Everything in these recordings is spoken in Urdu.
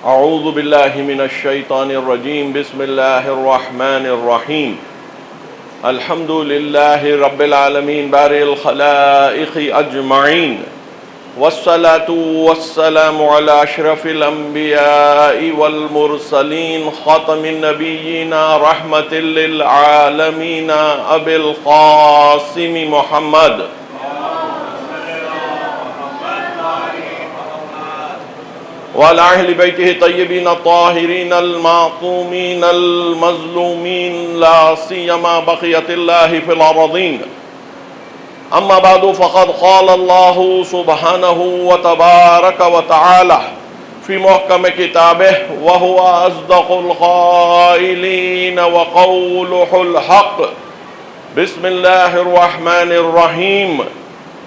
اعوذ باللہ من الشیطان الرجیم بسم اللہ الرحمن الرحیم الحمد للہ رب العالمین بارئ الخلائق اجمعین والصلاة والسلام علی اشرف الانبیاء والمرسلین خاتم النبیین رحمت للعالمین ابی القاسم محمد وعلى أهل بيته الطيبين الطاهرين المعصومين المظلومين لا سيما بقية الله في الأرضين. أما بعد فقد قال الله سبحانه وتبارك وتعالى في محكم كتابه وهو أصدق القائلين وقوله الحق. بسم الله الرحمن الرحيم.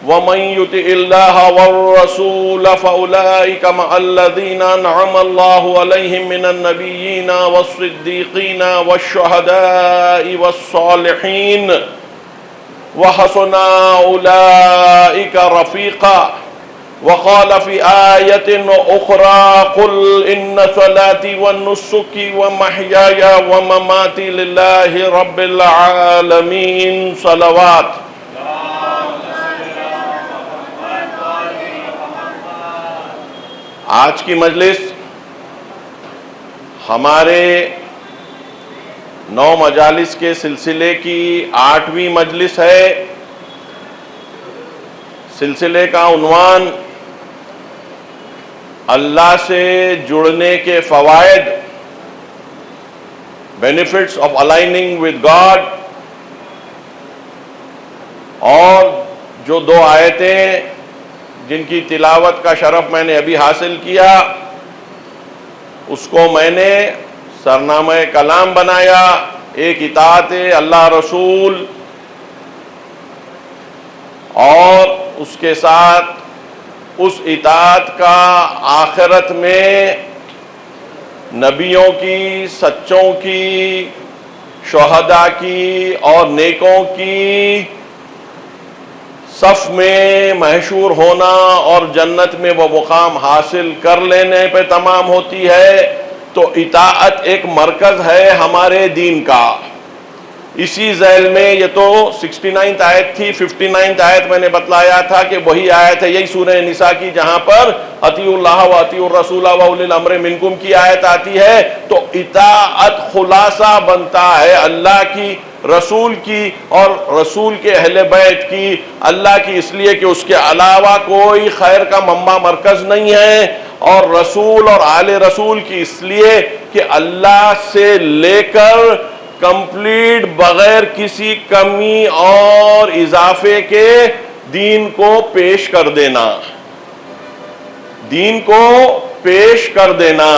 ومن يطع الله والرسول فأولئك مع الذين أنعم الله عليهم من النبيين والصديقين والشهداء والصالحين وحسن أولئك رفيقا. وقال في آية أخرى قل إن صلاتي ونسكي ومحياي ومماتي لله رب العالمين صلوات. آج کی مجلس ہمارے 9 مجالس کے سلسلے کی 8ویں مجلس ہے. سلسلے کا عنوان اللہ سے جڑنے کے فوائد، benefits of aligning with God. اور جو 2 آیتیں جن کی تلاوت کا شرف میں نے ابھی حاصل کیا، اس کو میں نے سرنامہ کلام بنایا. ایک اطاعت اللہ رسول، اور اس کے ساتھ اس اطاعت کا آخرت میں نبیوں کی، سچوں کی، شہداء کی اور نیکوں کی صف میں محشور ہونا اور جنت میں وہ مقام حاصل کر لینے پہ تمام ہوتی ہے. تو اطاعت ایک مرکز ہے ہمارے دین کا. اسی ذیل میں یہ تو 69 آیت تھی. 59 آیت میں نے بتلایا تھا کہ وہی آیت ہے یہی سورہ نساء کی جہاں پر اطیعوا اللہ و اطیعوا الرسول و اولی الامر منکم کی آیت آتی ہے. تو اطاعت خلاصہ بنتا ہے اللہ کی، رسول کی اور رسول کے اہل بیت کی. اللہ کی اس لیے کہ اس کے علاوہ کوئی خیر کا منبع مرکز نہیں ہے، اور رسول اور آل رسول کی اس لیے کہ اللہ سے لے کر کمپلیٹ بغیر کسی کمی اور اضافے کے دین کو پیش کر دینا، دین کو پیش کر دینا،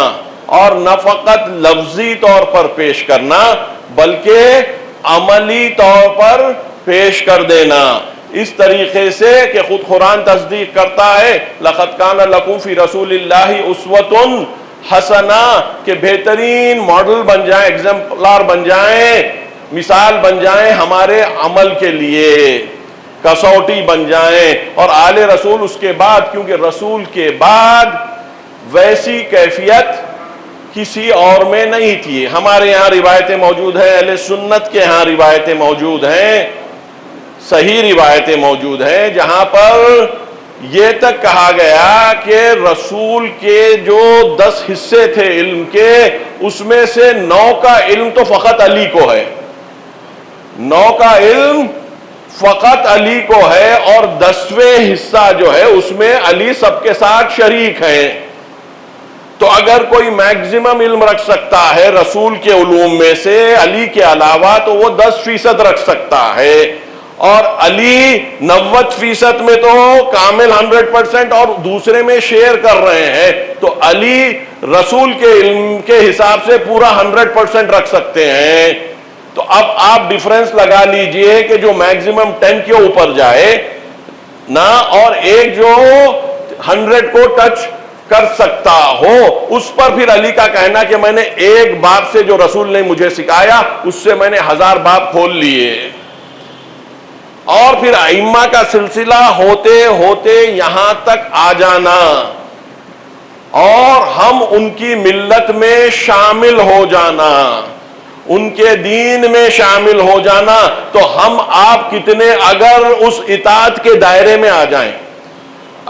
اور نہ فقط لفظی طور پر پیش کرنا بلکہ عملی طور پر پیش کر دینا. اس طریقے سے کہ خود قرآن تصدیق کرتا ہے لَقَدْ كَانَ لَكُمْ فِي رَسُولِ اللَّهِ أُسْوَةٌ حَسَنَةٌ، کہ بہترین ماڈل بن جائیں، ایگزمپلار بن جائیں، مثال بن جائیں ہمارے عمل کے لیے، کسوٹی بن جائیں. اور آل رسول اس کے بعد، کیونکہ رسول کے بعد ویسی کیفیت کسی اور میں نہیں تھی. ہمارے یہاں روایتیں موجود ہیں، اہل سنت کے ہاں روایتیں موجود ہیں، صحیح روایتیں موجود ہیں، جہاں پر یہ تک کہا گیا کہ رسول کے جو 10 حصے تھے علم کے، اس میں سے 9 کا علم تو فقط علی کو ہے، 9 کا علم فقط علی کو ہے، اور 10واں حصہ جو ہے اس میں علی سب کے ساتھ شریک ہیں. تو اگر کوئی میکزیمم علم رکھ سکتا ہے رسول کے علوم میں سے علی کے علاوہ، تو وہ 10% رکھ سکتا ہے. اور علی 90% میں تو کامل 100% اور دوسرے میں شیئر کر رہے ہیں. تو علی رسول کے علم کے حساب سے پورا 100% رکھ سکتے ہیں. تو اب آپ ڈیفرنس لگا لیجئے کہ جو میکزیمم 10 کے اوپر جائے نا، اور ایک جو 100 کو ٹچ کر سکتا ہو، اس پر پھر علی کا کہنا کہ میں نے ایک باب سے جو رسول نے مجھے سکھایا اس سے میں نے 1000 باب کھول لیے. اور پھر ائمہ کا سلسلہ ہوتے ہوتے یہاں تک آ جانا، اور ہم ان کی ملت میں شامل ہو جانا، ان کے دین میں شامل ہو جانا، تو ہم آپ کتنے اگر اس اطاعت کے دائرے میں آ جائیں،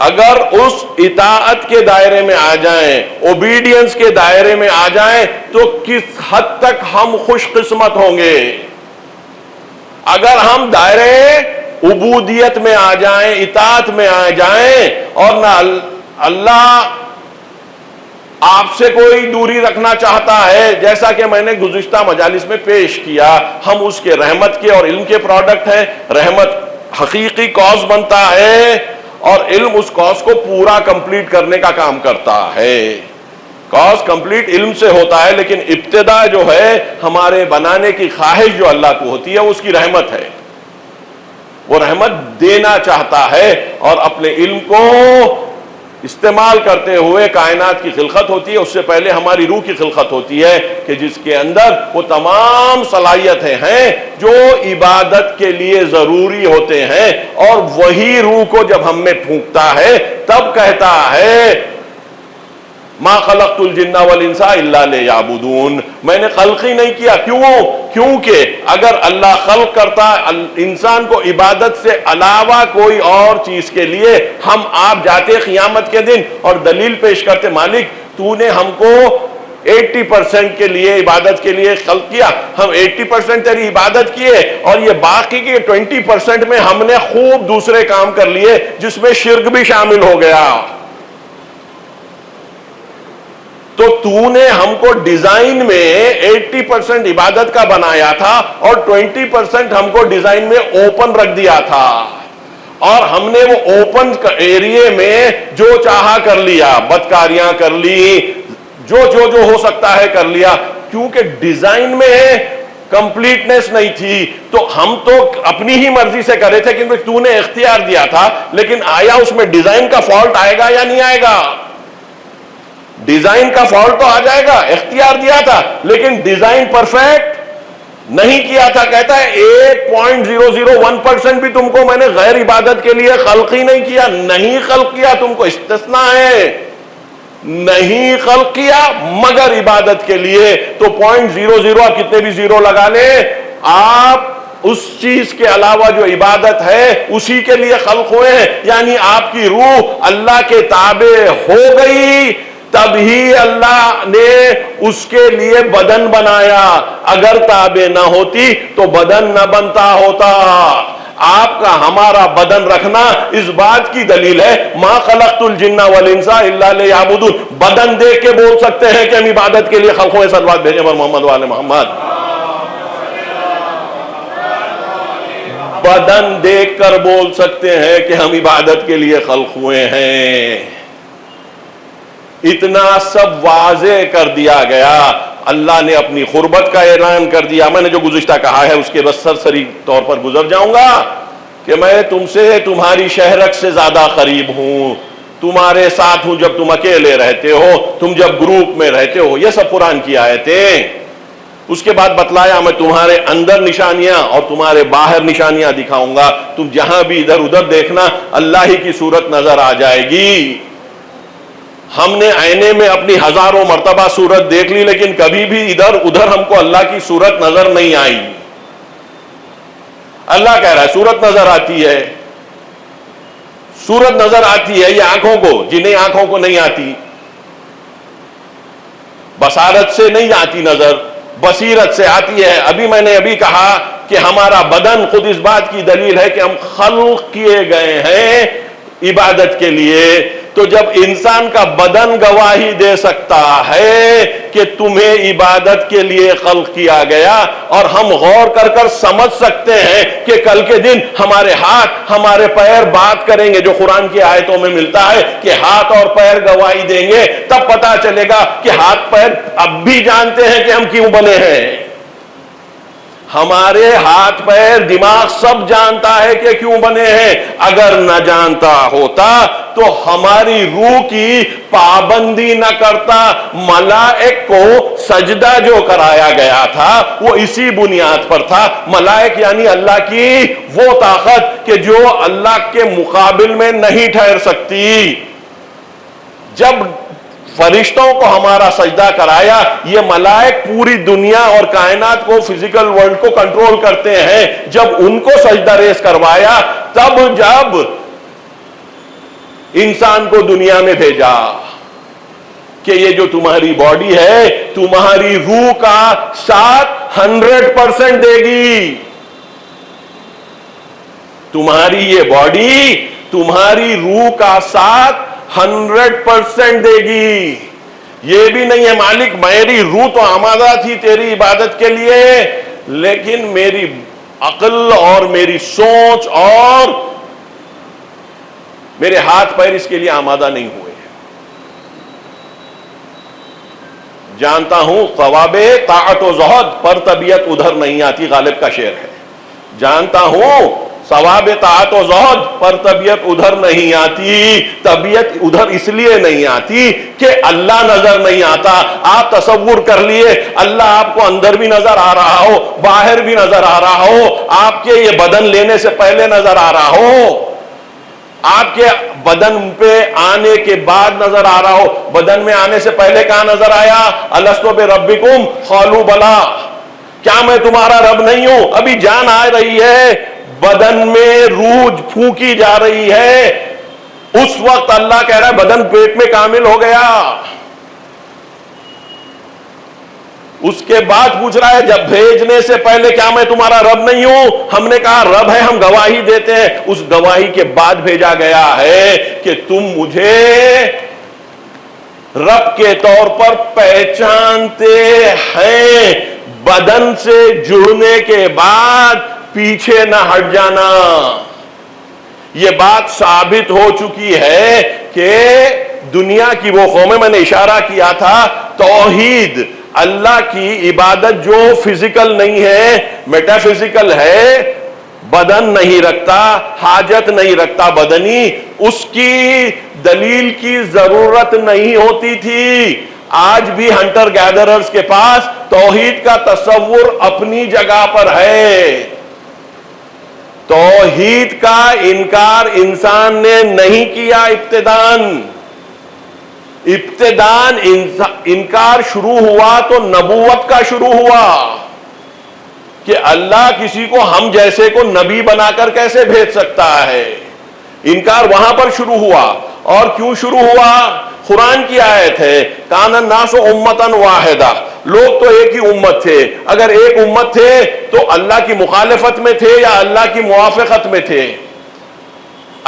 اگر اس اطاعت کے دائرے میں آ جائیں، اوبیڈینس کے دائرے میں آ جائیں، تو کس حد تک ہم خوش قسمت ہوں گے۔ اگر ہم دائرے عبودیت میں آ جائیں، اطاعت میں آ جائیں، اور نہ اللہ آپ سے کوئی دوری رکھنا چاہتا ہے، جیسا کہ میں نے گزشتہ مجالس میں پیش کیا، ہم اس کے رحمت کے اور علم کے پروڈکٹ ہیں، رحمت حقیقی کاز بنتا ہے اور علم اس کاز کو پورا کمپلیٹ کرنے کا کام کرتا ہے۔ کاز کمپلیٹ علم سے ہوتا ہے، لیکن ابتدا جو ہے ہمارے بنانے کی خواہش جو اللہ کو ہوتی ہے اس کی رحمت ہے، وہ رحمت دینا چاہتا ہے، اور اپنے علم کو استعمال کرتے ہوئے کائنات کی خلقت ہوتی ہے۔ اس سے پہلے ہماری روح کی خلقت ہوتی ہے کہ جس کے اندر وہ تمام صلاحیتیں ہیں جو عبادت کے لیے ضروری ہوتے ہیں، اور وہی روح کو جب ہم میں پھونکتا ہے تب کہتا ہے ما خلقت الجن والانس الا لیعبدون، میں نے خلق ہی نہیں کیا۔ کیونکہ اگر اللہ خلق کرتا انسان کو عبادت سے علاوہ کوئی اور چیز کے لیے، ہم آپ جاتے قیامت کے دن اور دلیل پیش کرتے، مالک تو نے ہم کو 80% کے لیے عبادت کے لیے خلق کیا، ہم 80% تیری عبادت کیے، اور یہ باقی کے 20% میں ہم نے خوب دوسرے کام کر لیے جس میں شرک بھی شامل ہو گیا۔ تو نے ہم کو ڈیزائن میں 80% عبادت کا بنایا تھا اور 20% ہم کو ڈیزائن میں اوپن رکھ دیا تھا، اور ہم نے وہ اوپن ایریے میں جو چاہا کر لیا، بدکاریاں کر لی، جو ہو سکتا ہے کر لیا، کیونکہ ڈیزائن میں کمپلیٹنس نہیں تھی۔ تو ہم تو اپنی ہی مرضی سے کرے تھے کیونکہ تو نے اختیار دیا تھا، لیکن آیا اس میں ڈیزائن کا فالٹ آئے گا یا نہیں آئے گا؟ ڈیزائن کا فالٹ تو آ جائے گا، اختیار دیا تھا لیکن ڈیزائن پرفیکٹ نہیں کیا تھا۔ کہتا ہے 1.001% بھی تم کو میں نے غیر عبادت کے لیے خلق ہی نہیں کیا، نہیں خلق کیا، تم کو استثناء ہے، نہیں خلق کیا مگر عبادت کے لیے۔ تو 0.00 آپ کتنے بھی زیرو لگا لیں، آپ اس چیز کے علاوہ جو عبادت ہے اسی کے لیے خلق ہوئے ہیں، یعنی آپ کی روح اللہ کے تابع ہو گئی، تب ہی اللہ نے اس کے لیے بدن بنایا۔ اگر تابع نہ ہوتی تو بدن نہ بنتا ہوتا۔ آپ کا ہمارا بدن رکھنا اس بات کی دلیل ہے، ما خلقت الجن والانس الا لیعبدون۔ بدن دیکھ کے بول سکتے ہیں کہ ہم عبادت کے لیے خلق ہوئے۔ صلوات بھیجیں پر محمد وآل محمد۔ بدن دیکھ کر بول سکتے ہیں کہ ہم عبادت کے لیے خلق ہوئے ہیں۔ اتنا سب واضح کر دیا گیا، اللہ نے اپنی قربت کا اعلان کر دیا۔ میں نے جو گزشتہ کہا ہے اس کے بس سرسری طور پر گزر جاؤں گا کہ میں تم سے تمہاری شہرک سے زیادہ قریب ہوں، تمہارے ساتھ ہوں جب تم اکیلے رہتے ہو، تم جب گروپ میں رہتے ہو۔ یہ سب قرآن کی آیتیں۔ اس کے بعد بتلایا میں تمہارے اندر نشانیاں اور تمہارے باہر نشانیاں دکھاؤں گا، تم جہاں بھی ادھر ادھر دیکھنا اللہ ہی کی صورت نظر آ جائے گی۔ ہم نے آئینے میں اپنی ہزاروں مرتبہ صورت دیکھ لی لیکن کبھی بھی ادھر ادھر ہم کو اللہ کی صورت نظر نہیں آئی۔ اللہ کہہ رہا ہے صورت نظر آتی ہے، صورت نظر آتی ہے، یہ آنکھوں کو، جنہیں آنکھوں کو نہیں آتی، بصارت سے نہیں آتی نظر، بصیرت سے آتی ہے۔ میں نے ابھی کہا کہ ہمارا بدن خود اس بات کی دلیل ہے کہ ہم خلق کیے گئے ہیں عبادت کے لیے۔ تو جب انسان کا بدن گواہی دے سکتا ہے کہ تمہیں عبادت کے لیے خلق کیا گیا، اور ہم غور کر کر سمجھ سکتے ہیں کہ کل کے دن ہمارے ہاتھ ہمارے پیر بات کریں گے، جو قرآن کی آیتوں میں ملتا ہے کہ ہاتھ اور پیر گواہی دیں گے، تب پتا چلے گا کہ ہاتھ پیر اب بھی جانتے ہیں کہ ہم کیوں بنے ہیں۔ ہمارے ہاتھ پیر دماغ سب جانتا ہے کہ کیوں بنے ہیں۔ اگر نہ جانتا ہوتا تو ہماری روح کی پابندی نہ کرتا۔ ملائک کو سجدہ جو کرایا گیا تھا وہ اسی بنیاد پر تھا۔ ملائک یعنی اللہ کی وہ طاقت کہ جو اللہ کے مقابل میں نہیں ٹھہر سکتی۔ جب فرشتوں کو ہمارا سجدہ کرایا. یہ ملائک پوری دنیا اور کائنات کو، فزیکل ورلڈ کو کنٹرول کرتے ہیں. جب ان کو سجدہ ریز کروایا تب جب انسان کو دنیا میں بھیجا کہ یہ جو تمہاری باڈی ہے تمہاری روح کا ساتھ 100% دے گی. تمہاری یہ باڈی تمہاری روح کا ساتھ 100% دے گی. یہ بھی نہیں ہے مالک میری روح تو آمادہ تھی تیری عبادت کے لیے، لیکن میری عقل اور میری سوچ اور میرے ہاتھ پیر اس کے لیے آمادہ نہیں ہوئے. جانتا ہوں ثواب طاعت و زہد پر طبیعت ادھر نہیں آتی، غالب کا شعر ہے. جانتا ہوں ثواب طاعت و زہد پر طبیعت ادھر نہیں آتی. طبیعت ادھر اس لیے نہیں آتی کہ اللہ نظر نہیں آتا. آپ تصور کر لیے اللہ آپ کو اندر بھی نظر آ رہا ہو، باہر بھی نظر آ رہا ہو، آپ کے یہ بدن لینے سے پہلے نظر آ رہا ہو، آپ کے بدن پہ آنے کے بعد نظر آ رہا ہو. بدن میں آنے سے پہلے کہاں نظر آیا؟ الستو بربکم قالوا بلا، کیا میں تمہارا رب نہیں ہوں؟ ابھی جان آ رہی ہے، بدن میں روح پھونکی جا رہی ہے، اس وقت اللہ کہہ رہا ہے بدن پیٹ میں کامل ہو گیا. اس کے بعد پوچھ رہا ہے جب بھیجنے سے پہلے کیا میں تمہارا رب نہیں ہوں؟ ہم نے کہا رب ہے، ہم گواہی دیتے ہیں. اس گواہی کے بعد بھیجا گیا ہے کہ تم مجھے رب کے طور پر پہچانتے ہیں. بدن سے جڑنے کے بعد پیچھے نہ ہٹ جانا. یہ بات ثابت ہو چکی ہے کہ دنیا کی وہ قومیں، میں نے اشارہ کیا تھا، توحید اللہ کی عبادت جو فزیکل نہیں ہے، میٹا فزیکل ہے، بدن نہیں رکھتا، حاجت نہیں رکھتا بدنی، اس کی دلیل کی ضرورت نہیں ہوتی تھی. آج بھی ہنٹر گیدررز کے پاس توحید کا تصور اپنی جگہ پر ہے. توحید کا انکار انسان نے نہیں کیا. ابتداً انکار شروع ہوا تو نبوت کا شروع ہوا کہ اللہ کسی کو ہم جیسے کو نبی بنا کر کیسے بھیج سکتا ہے. انکار وہاں پر شروع ہوا. اور کیوں شروع ہوا؟ قرآن کی آیت ہے کان الناس امۃ واحدہ، لوگ تو ایک ہی امت تھے. اگر ایک امت تھے تو اللہ کی مخالفت میں تھے یا اللہ کی موافقت میں تھے؟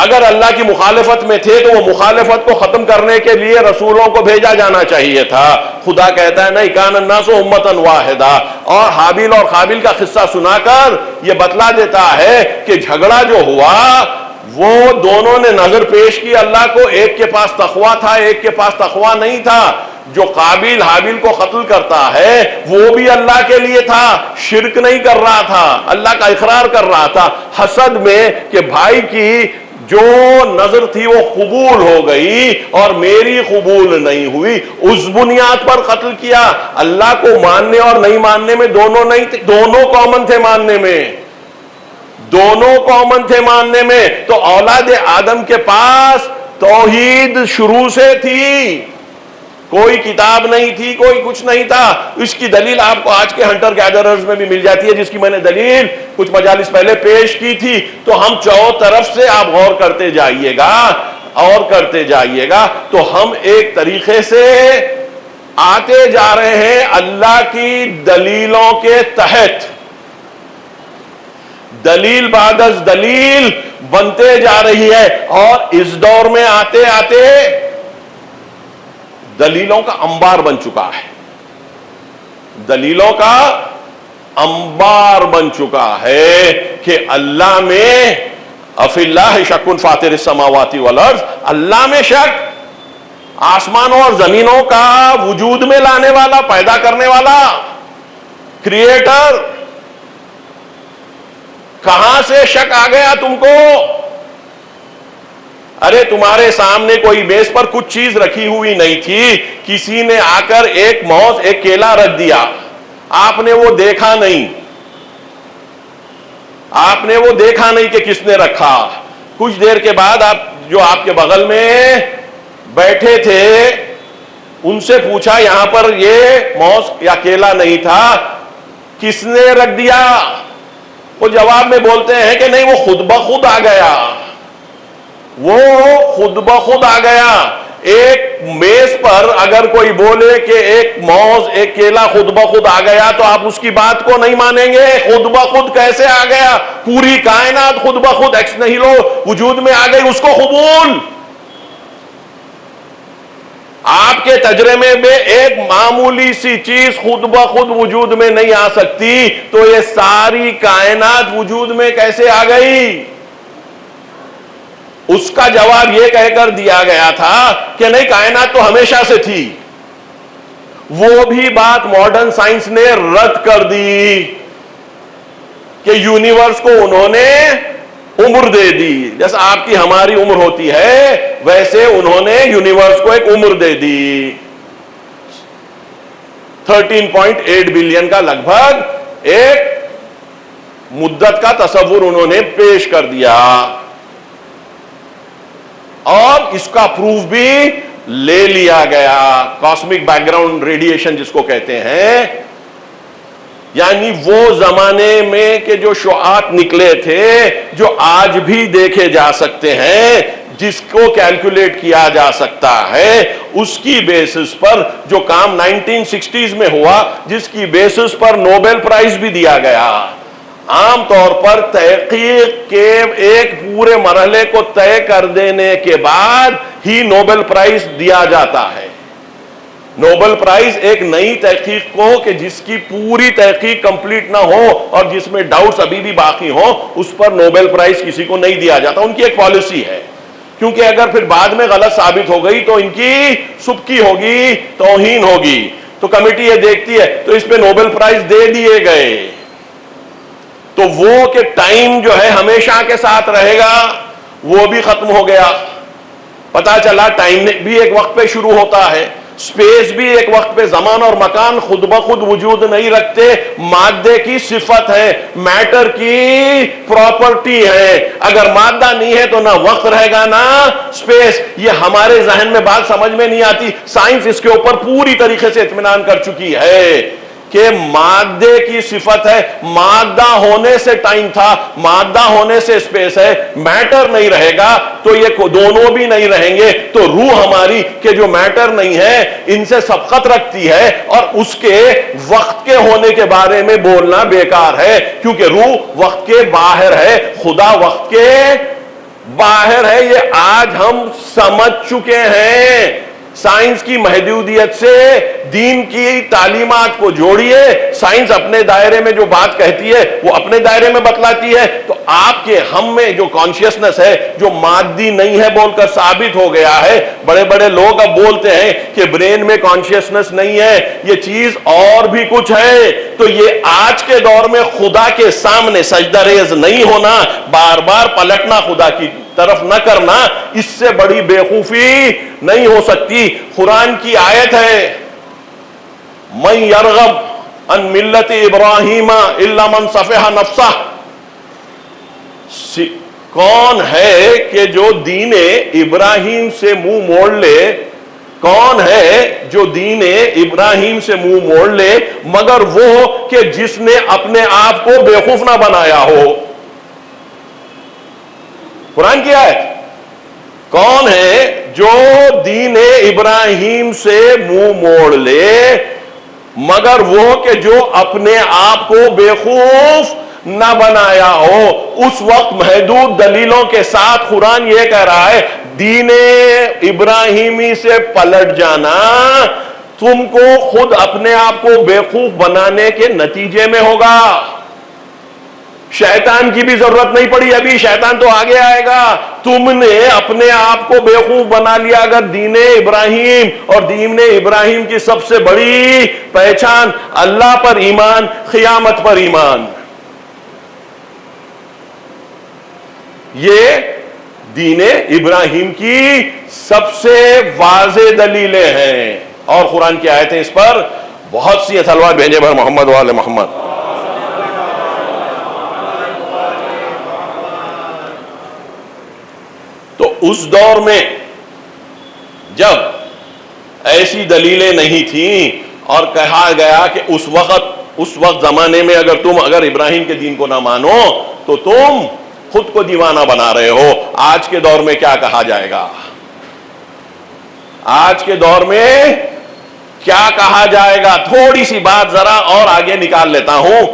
اگر اللہ کی مخالفت میں تھے تو وہ مخالفت کو ختم کرنے کے لیے رسولوں کو بھیجا جانا چاہیے تھا. خدا کہتا ہے نہیں، کان الناس امۃ واحدہ. اور حابیل اور قابیل کا قصہ سنا کر یہ بتلا دیتا ہے کہ جھگڑا جو ہوا وہ دونوں نے نظر پیش کی اللہ کو. ایک کے پاس تقویٰ تھا، ایک کے پاس تقویٰ نہیں تھا. جو قابیل حابیل کو قتل کرتا ہے وہ بھی اللہ کے لیے تھا، شرک نہیں کر رہا تھا، اللہ کا اقرار کر رہا تھا. حسد میں کہ بھائی کی جو نظر تھی وہ قبول ہو گئی اور میری قبول نہیں ہوئی، اس بنیاد پر قتل کیا. اللہ کو ماننے اور نہیں ماننے میں دونوں نہیں تھے، دونوں کامن تھے ماننے میں، دونوں کامن تھے ماننے میں. تو اولاد آدم کے پاس توحید شروع سے تھی، کوئی کتاب نہیں تھی، کوئی کچھ نہیں تھا. اس کی دلیل آپ کو آج کے ہنٹر گیدررز میں بھی مل جاتی ہے، جس کی میں نے دلیل کچھ مجالس پہلے پیش کی تھی. تو ہم چاروں طرف سے آپ غور کرتے جائیے گا اور کرتے جائیے گا تو ہم ایک طریقے سے آتے جا رہے ہیں اللہ کی دلیلوں کے تحت. دلیل بعد از دلیل بنتے جا رہی ہے اور اس دور میں آتے آتے دلیلوں کا انبار بن چکا ہے. دلیلوں کا انبار بن چکا ہے کہ اللہ میں افی اللہ شک فاطر السماوات والارض، اللہ میں شک، آسمانوں اور زمینوں کا وجود میں لانے والا، پیدا کرنے والا، کریٹر. کہاں سے شک آ گیا تم کو؟ ارے تمہارے سامنے کوئی میز پر کچھ چیز رکھی ہوئی نہیں تھی، کسی نے آ کر ایک موز، ایک کیلا رکھ دیا، آپ نے وہ دیکھا نہیں، آپ نے وہ دیکھا نہیں کہ کس نے رکھا. کچھ دیر کے بعد آپ جو آپ کے بغل میں بیٹھے تھے ان سے پوچھا یہاں پر یہ موز یا کیلا نہیں تھا، کس نے رکھ دیا؟ وہ جواب میں بولتے ہیں کہ نہیں، وہ خود بخود آ گیا، وہ خود بخود آ گیا۔ ایک میز پر اگر کوئی بولے کہ ایک موز ایک کیلا خود بخود آ گیا تو آپ اس کی بات کو نہیں مانیں گے۔ خود بخود کیسے آ گیا؟ پوری کائنات خود بخود ایکس نہیلو وجود میں آ گئی، اس کو قبول۔ آپ کے تجربے میں ایک معمولی سی چیز خود بخود وجود میں نہیں آ سکتی، تو یہ ساری کائنات وجود میں کیسے آ گئی؟ اس کا جواب یہ کہہ کر دیا گیا تھا کہ نہیں، کائنات تو ہمیشہ سے تھی۔ وہ بھی بات ماڈرن سائنس نے رد کر دی کہ یونیورس کو انہوں نے عمر دے دی، جیسا آپ کی ہماری عمر ہوتی ہے ویسے انہوں نے یونیورس کو ایک عمر دے دی۔ 13.8 بلین کا لگ بھگ ایک مدت کا تصور انہوں نے پیش کر دیا، اور اس کا پروف بھی لے لیا گیا۔ کاسمک بیک گراؤنڈ ریڈیشن جس کو کہتے ہیں، یعنی وہ زمانے میں کہ جو شعاعات نکلے تھے جو آج بھی دیکھے جا سکتے ہیں، جس کو کیلکولیٹ کیا جا سکتا ہے، اس کی بیسس پر جو کام 1960s میں ہوا، جس کی بیسس پر نوبل پرائز بھی دیا گیا۔ عام طور پر تحقیق کے ایک پورے مرحلے کو طے کر دینے کے بعد ہی نوبل پرائز دیا جاتا ہے۔ نوبل پرائز ایک نئی تحقیق کو کہ جس کی پوری تحقیق کمپلیٹ نہ ہو اور جس میں ڈاؤٹس ابھی بھی باقی ہوں، اس پر نوبل پرائز کسی کو نہیں دیا جاتا۔ ان کی ایک پالیسی ہے، کیونکہ اگر پھر بعد میں غلط ثابت ہو گئی تو ان کی سبکی ہوگی، توہین ہوگی، تو کمیٹی یہ دیکھتی ہے، تو اس پہ نوبل پرائز دے دیے گئے۔ تو وہ کہ ٹائم جو ہے ہمیشہ کے ساتھ رہے گا، وہ بھی ختم ہو گیا۔ پتا چلا ٹائم بھی ایک وقت پہ شروع ہوتا ہے، سپیس بھی ایک وقت پہ، زمان اور مکان خود بخود وجود نہیں رکھتے، مادے کی صفت ہے، میٹر کی پراپرٹی ہے۔ اگر مادہ نہیں ہے تو نہ وقت رہے گا نہ سپیس۔ یہ ہمارے ذہن میں بات سمجھ میں نہیں آتی، سائنس اس کے اوپر پوری طریقے سے اطمینان کر چکی ہے کہ مادے کی صفت ہے، مادہ ہونے سے ٹائم تھا، مادہ ہونے سے سپیس ہے، میٹر نہیں رہے گا تو یہ دونوں بھی نہیں رہیں گے۔ تو روح ہماری کہ جو میٹر نہیں ہے ان سے سبقت رکھتی ہے، اور اس کے وقت کے ہونے کے بارے میں بولنا بیکار ہے، کیونکہ روح وقت کے باہر ہے، خدا وقت کے باہر ہے۔ یہ آج ہم سمجھ چکے ہیں۔ سائنس کی محدودیت سے دین کی تعلیمات کو جوڑیے، سائنس اپنے دائرے میں جو بات کہتی ہے وہ اپنے دائرے میں بتلاتی ہے، تو آپ کے ہم میں جو کانشیسنس ہے جو مادی نہیں ہے بول کر ثابت ہو گیا ہے۔ بڑے بڑے لوگ اب بولتے ہیں کہ برین میں کانشیسنس نہیں ہے، یہ چیز اور بھی کچھ ہے۔ تو یہ آج کے دور میں خدا کے سامنے سجدہ ریز نہیں ہونا، بار بار پلٹنا خدا کی طرف نہ کرنا، اس سے بڑی بیوقوفی نہیں ہو سکتی۔ قرآن کی آیت ہے، من یرغب عن ملت ابراہیم الا من صفح نفسہ، کون ہے کہ جو دین ابراہیم سے منہ موڑ لے، کون ہے جو دین ابراہیم سے منہ موڑ لے مگر وہ کہ جس نے اپنے آپ کو بیوقوف نہ بنایا ہو۔ قرآن کی آیت، کون ہے جو دین ابراہیم سے منہ موڑ لے مگر وہ کہ جو اپنے آپ کو بیوقوف نہ بنایا ہو۔ اس وقت محدود دلیلوں کے ساتھ قرآن یہ کہہ رہا ہے دین ابراہیمی سے پلٹ جانا تم کو خود اپنے آپ کو بیوقوف بنانے کے نتیجے میں ہوگا۔ شیطان کی بھی ضرورت نہیں پڑی، ابھی شیطان تو آگے آئے گا۔ تم نے اپنے آپ کو بیوقوف بنا لیا اگر دین ابراہیم، اور دین ابراہیم کی سب سے بڑی پہچان اللہ پر ایمان، قیامت پر ایمان۔ یہ دین ابراہیم کی سب سے واضح دلیلیں ہیں، اور قرآن کی آیتیں اس پر بہت سی۔ صلوات بھیجے بھر محمد وآل محمد۔ تو اس دور میں جب ایسی دلیلیں نہیں تھیں، اور کہا گیا کہ اس وقت زمانے میں اگر ابراہیم کے دین کو نہ مانو تو تم خود کو دیوانہ بنا رہے ہو۔ آج کے دور میں کیا کہا جائے گا؟ آج کے دور میں کیا کہا جائے گا؟ تھوڑی سی بات ذرا اور آگے نکال لیتا ہوں،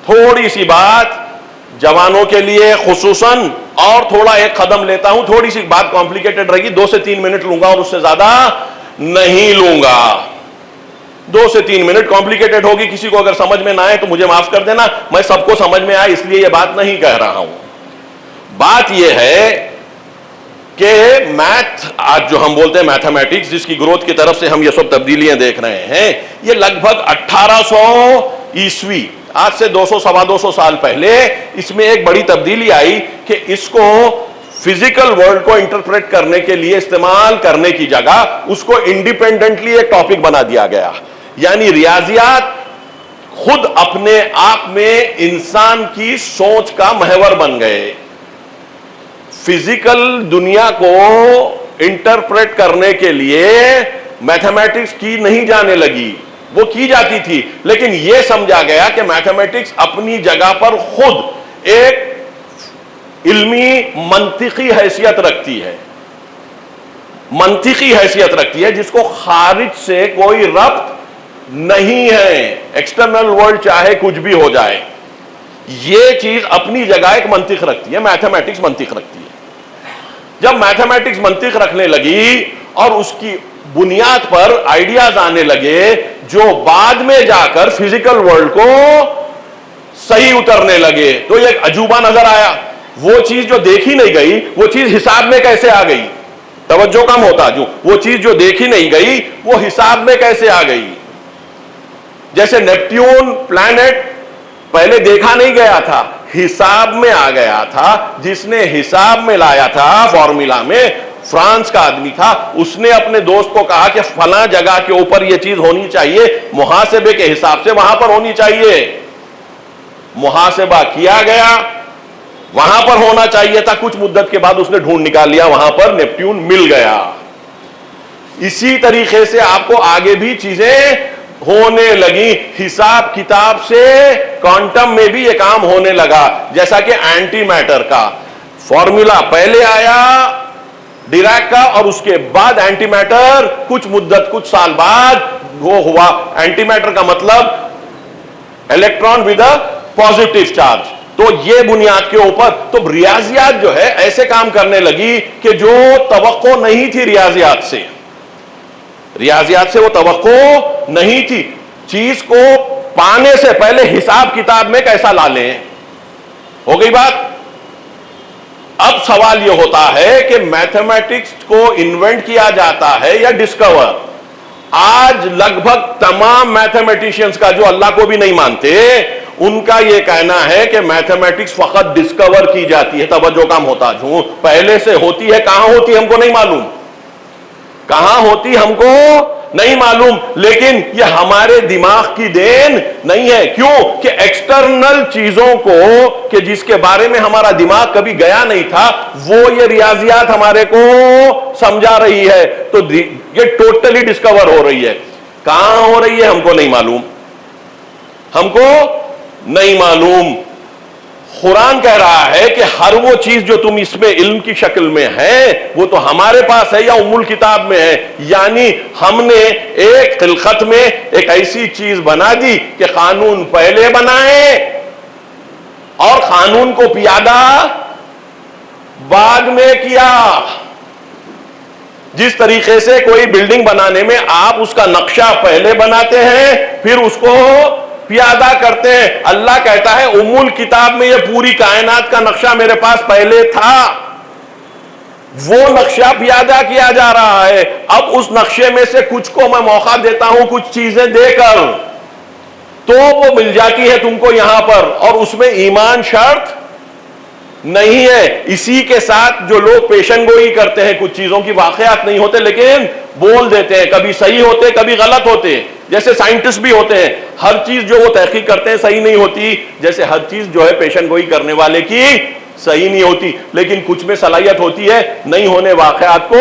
تھوڑی سی بات جوانوں کے لیے خصوصاً، اور تھوڑا ایک قدم لیتا ہوں، تھوڑی سی بات کمپلیکیٹڈ رہے گی، 2 سے 3 منٹ لوں گا اور اس سے زیادہ نہیں لوں گا۔ 2 سے 3 منٹ کمپلیکیٹڈ ہوگی، کسی کو اگر سمجھ میں نہ آئے تو مجھے معاف کر دینا، میں سب کو سمجھ میں آئے اس لیے یہ بات نہیں کہہ رہا ہوں۔ بات یہ ہے کہ میتھ، آج جو ہم بولتے ہیں میتھمیٹکس، جس کی گروتھ کی طرف سے ہم یہ سب تبدیلیاں دیکھ رہے ہیں، یہ لگ بھگ 1800 عیسوی، آج سے 200 سوا 200 سال پہلے اس میں ایک بڑی تبدیلی آئی کہ اس کو فزیکل ورلڈ کو انٹرپریٹ کرنے کے لیے استعمال کرنے کی جگہ اس کو انڈیپینڈنٹلی ایک ٹاپک بنا دیا گیا، یعنی ریاضیات خود اپنے آپ میں انسان کی سوچ کا محور بن گئے۔ فزیکل دنیا کو انٹرپریٹ کرنے کے لیے میتھمیٹکس کی نہیں جانے لگی، وہ کی جاتی تھی، لیکن یہ سمجھا گیا کہ میتھمیٹکس اپنی جگہ پر خود ایک علمی منطقی حیثیت رکھتی ہے، منطقی حیثیت رکھتی ہے جس کو خارج سے کوئی ربط نہیں ہے، ایکسٹرنل ورلڈ چاہے کچھ بھی ہو جائے، یہ چیز اپنی جگہ ایک منطق رکھتی ہے، میتھمیٹکس منطق رکھتی ہے۔ جب میتھمیٹکس منطق رکھنے لگی اور اس کی بنیاد پر آئیڈیاز آنے لگے جو بعد میں جا کر فزیکل ورلڈ کو صحیح اترنے لگے، تو یہ ایک عجوبہ نظر آیا۔ وہ چیز جو دیکھی نہیں گئی وہ چیز حساب میں کیسے آ گئی؟ توجہ کم ہوتا جو، وہ چیز جو دیکھی نہیں گئی وہ حساب میں کیسے آ گئی؟ جیسے نیپٹیون پلانٹ پہلے دیکھا نہیں گیا تھا، حساب میں آ گیا تھا، جس نے حساب میں لایا تھا فارمولا میں فرانس کا آدمی تھا، اس نے اپنے دوست کو کہا کہ فلاں جگہ کے اوپر یہ چیز ہونی چاہیے، محاسبے کے حساب سے وہاں پر ہونی چاہیے، محاسبہ کیا گیا، وہاں پر ہونا چاہیے تھا، کچھ مدت کے بعد اس نے ڈھونڈ نکال لیا، وہاں پر نیپٹیون مل گیا۔ اسی طریقے سے آپ کو آگے بھی چیزیں ہونے لگی، حساب کتاب سے کوانٹم میں بھی یہ کام ہونے لگا، جیسا کہ اینٹی میٹر کا فارمولا پہلے آیا ڈیراک کا، اور اس کے بعد اینٹی میٹر کچھ مدت کچھ سال بعد وہ ہوا۔ اینٹی میٹر کا مطلب electron with a positive charge. تو یہ بنیاد کے اوپر تو ریاضیات جو ہے ایسے کام کرنے لگی کہ جو توقع نہیں تھی ریاضیات سے، ریاضیات سے وہ توقع نہیں تھی، چیز کو پانے سے پہلے حساب کتاب میں کیسا لا لیں۔ ہو گئی بات۔ اب سوال یہ ہوتا ہے کہ میتھمیٹکس کو انوینٹ کیا جاتا ہے یا ڈسکور؟ آج لگ بھگ تمام میتھمیٹیشینز کا جو اللہ کو بھی نہیں مانتے، ان کا یہ کہنا ہے کہ میتھمیٹکس فقط ڈسکور کی جاتی ہے۔ توجہ کم ہوتا جو، پہلے سے ہوتی ہے، کہاں ہوتی ہم کو نہیں معلوم، کہاں ہوتی ہم کو نہیں معلوم، لیکن یہ ہمارے دماغ کی دین نہیں ہے۔ کیوں کہ ایکسٹرنل چیزوں کو کہ جس کے بارے میں ہمارا دماغ کبھی گیا نہیں تھا، وہ یہ ریاضیات ہمارے کو سمجھا رہی ہے، تو یہ ٹوٹلی ڈسکور ہو رہی ہے۔ کہاں ہو رہی ہے ہم کو نہیں معلوم، ہم کو نہیں معلوم۔ قرآن کہہ رہا ہے کہ ہر وہ چیز جو تم اس میں علم کی شکل میں ہے وہ تو ہمارے پاس ہے یا ام الکتاب میں ہے، یعنی ہم نے ایک خلقت میں ایک ایسی چیز بنا دی کہ قانون پہلے بنائے اور قانون کو پیادہ بعد میں کیا۔ جس طریقے سے کوئی بلڈنگ بنانے میں آپ اس کا نقشہ پہلے بناتے ہیں پھر اس کو پیادہ کرتے ہیں، اللہ کہتا ہے ام الکتاب میں یہ پوری کائنات کا نقشہ میرے پاس پہلے تھا، وہ نقشہ پیادہ کیا جا رہا ہے۔ اب اس نقشے میں سے کچھ کو میں موقع دیتا ہوں کچھ چیزیں دے کر، تو وہ مل جاتی ہے تم کو یہاں پر، اور اس میں ایمان شرط نہیں ہے۔ اسی کے ساتھ جو لوگ پیشن گوئی کرتے ہیں، کچھ چیزوں کی واقعات نہیں ہوتے لیکن بول دیتے ہیں، کبھی صحیح ہوتے کبھی غلط ہوتے، جیسے سائنٹسٹ بھی ہوتے ہیں، ہر چیز جو وہ تحقیق کرتے ہیں صحیح نہیں ہوتی، جیسے ہر چیز جو ہے پیشن گوئی کرنے والے کی صحیح نہیں ہوتی، لیکن کچھ میں صلاحیت ہوتی ہے نہیں ہونے واقعات کو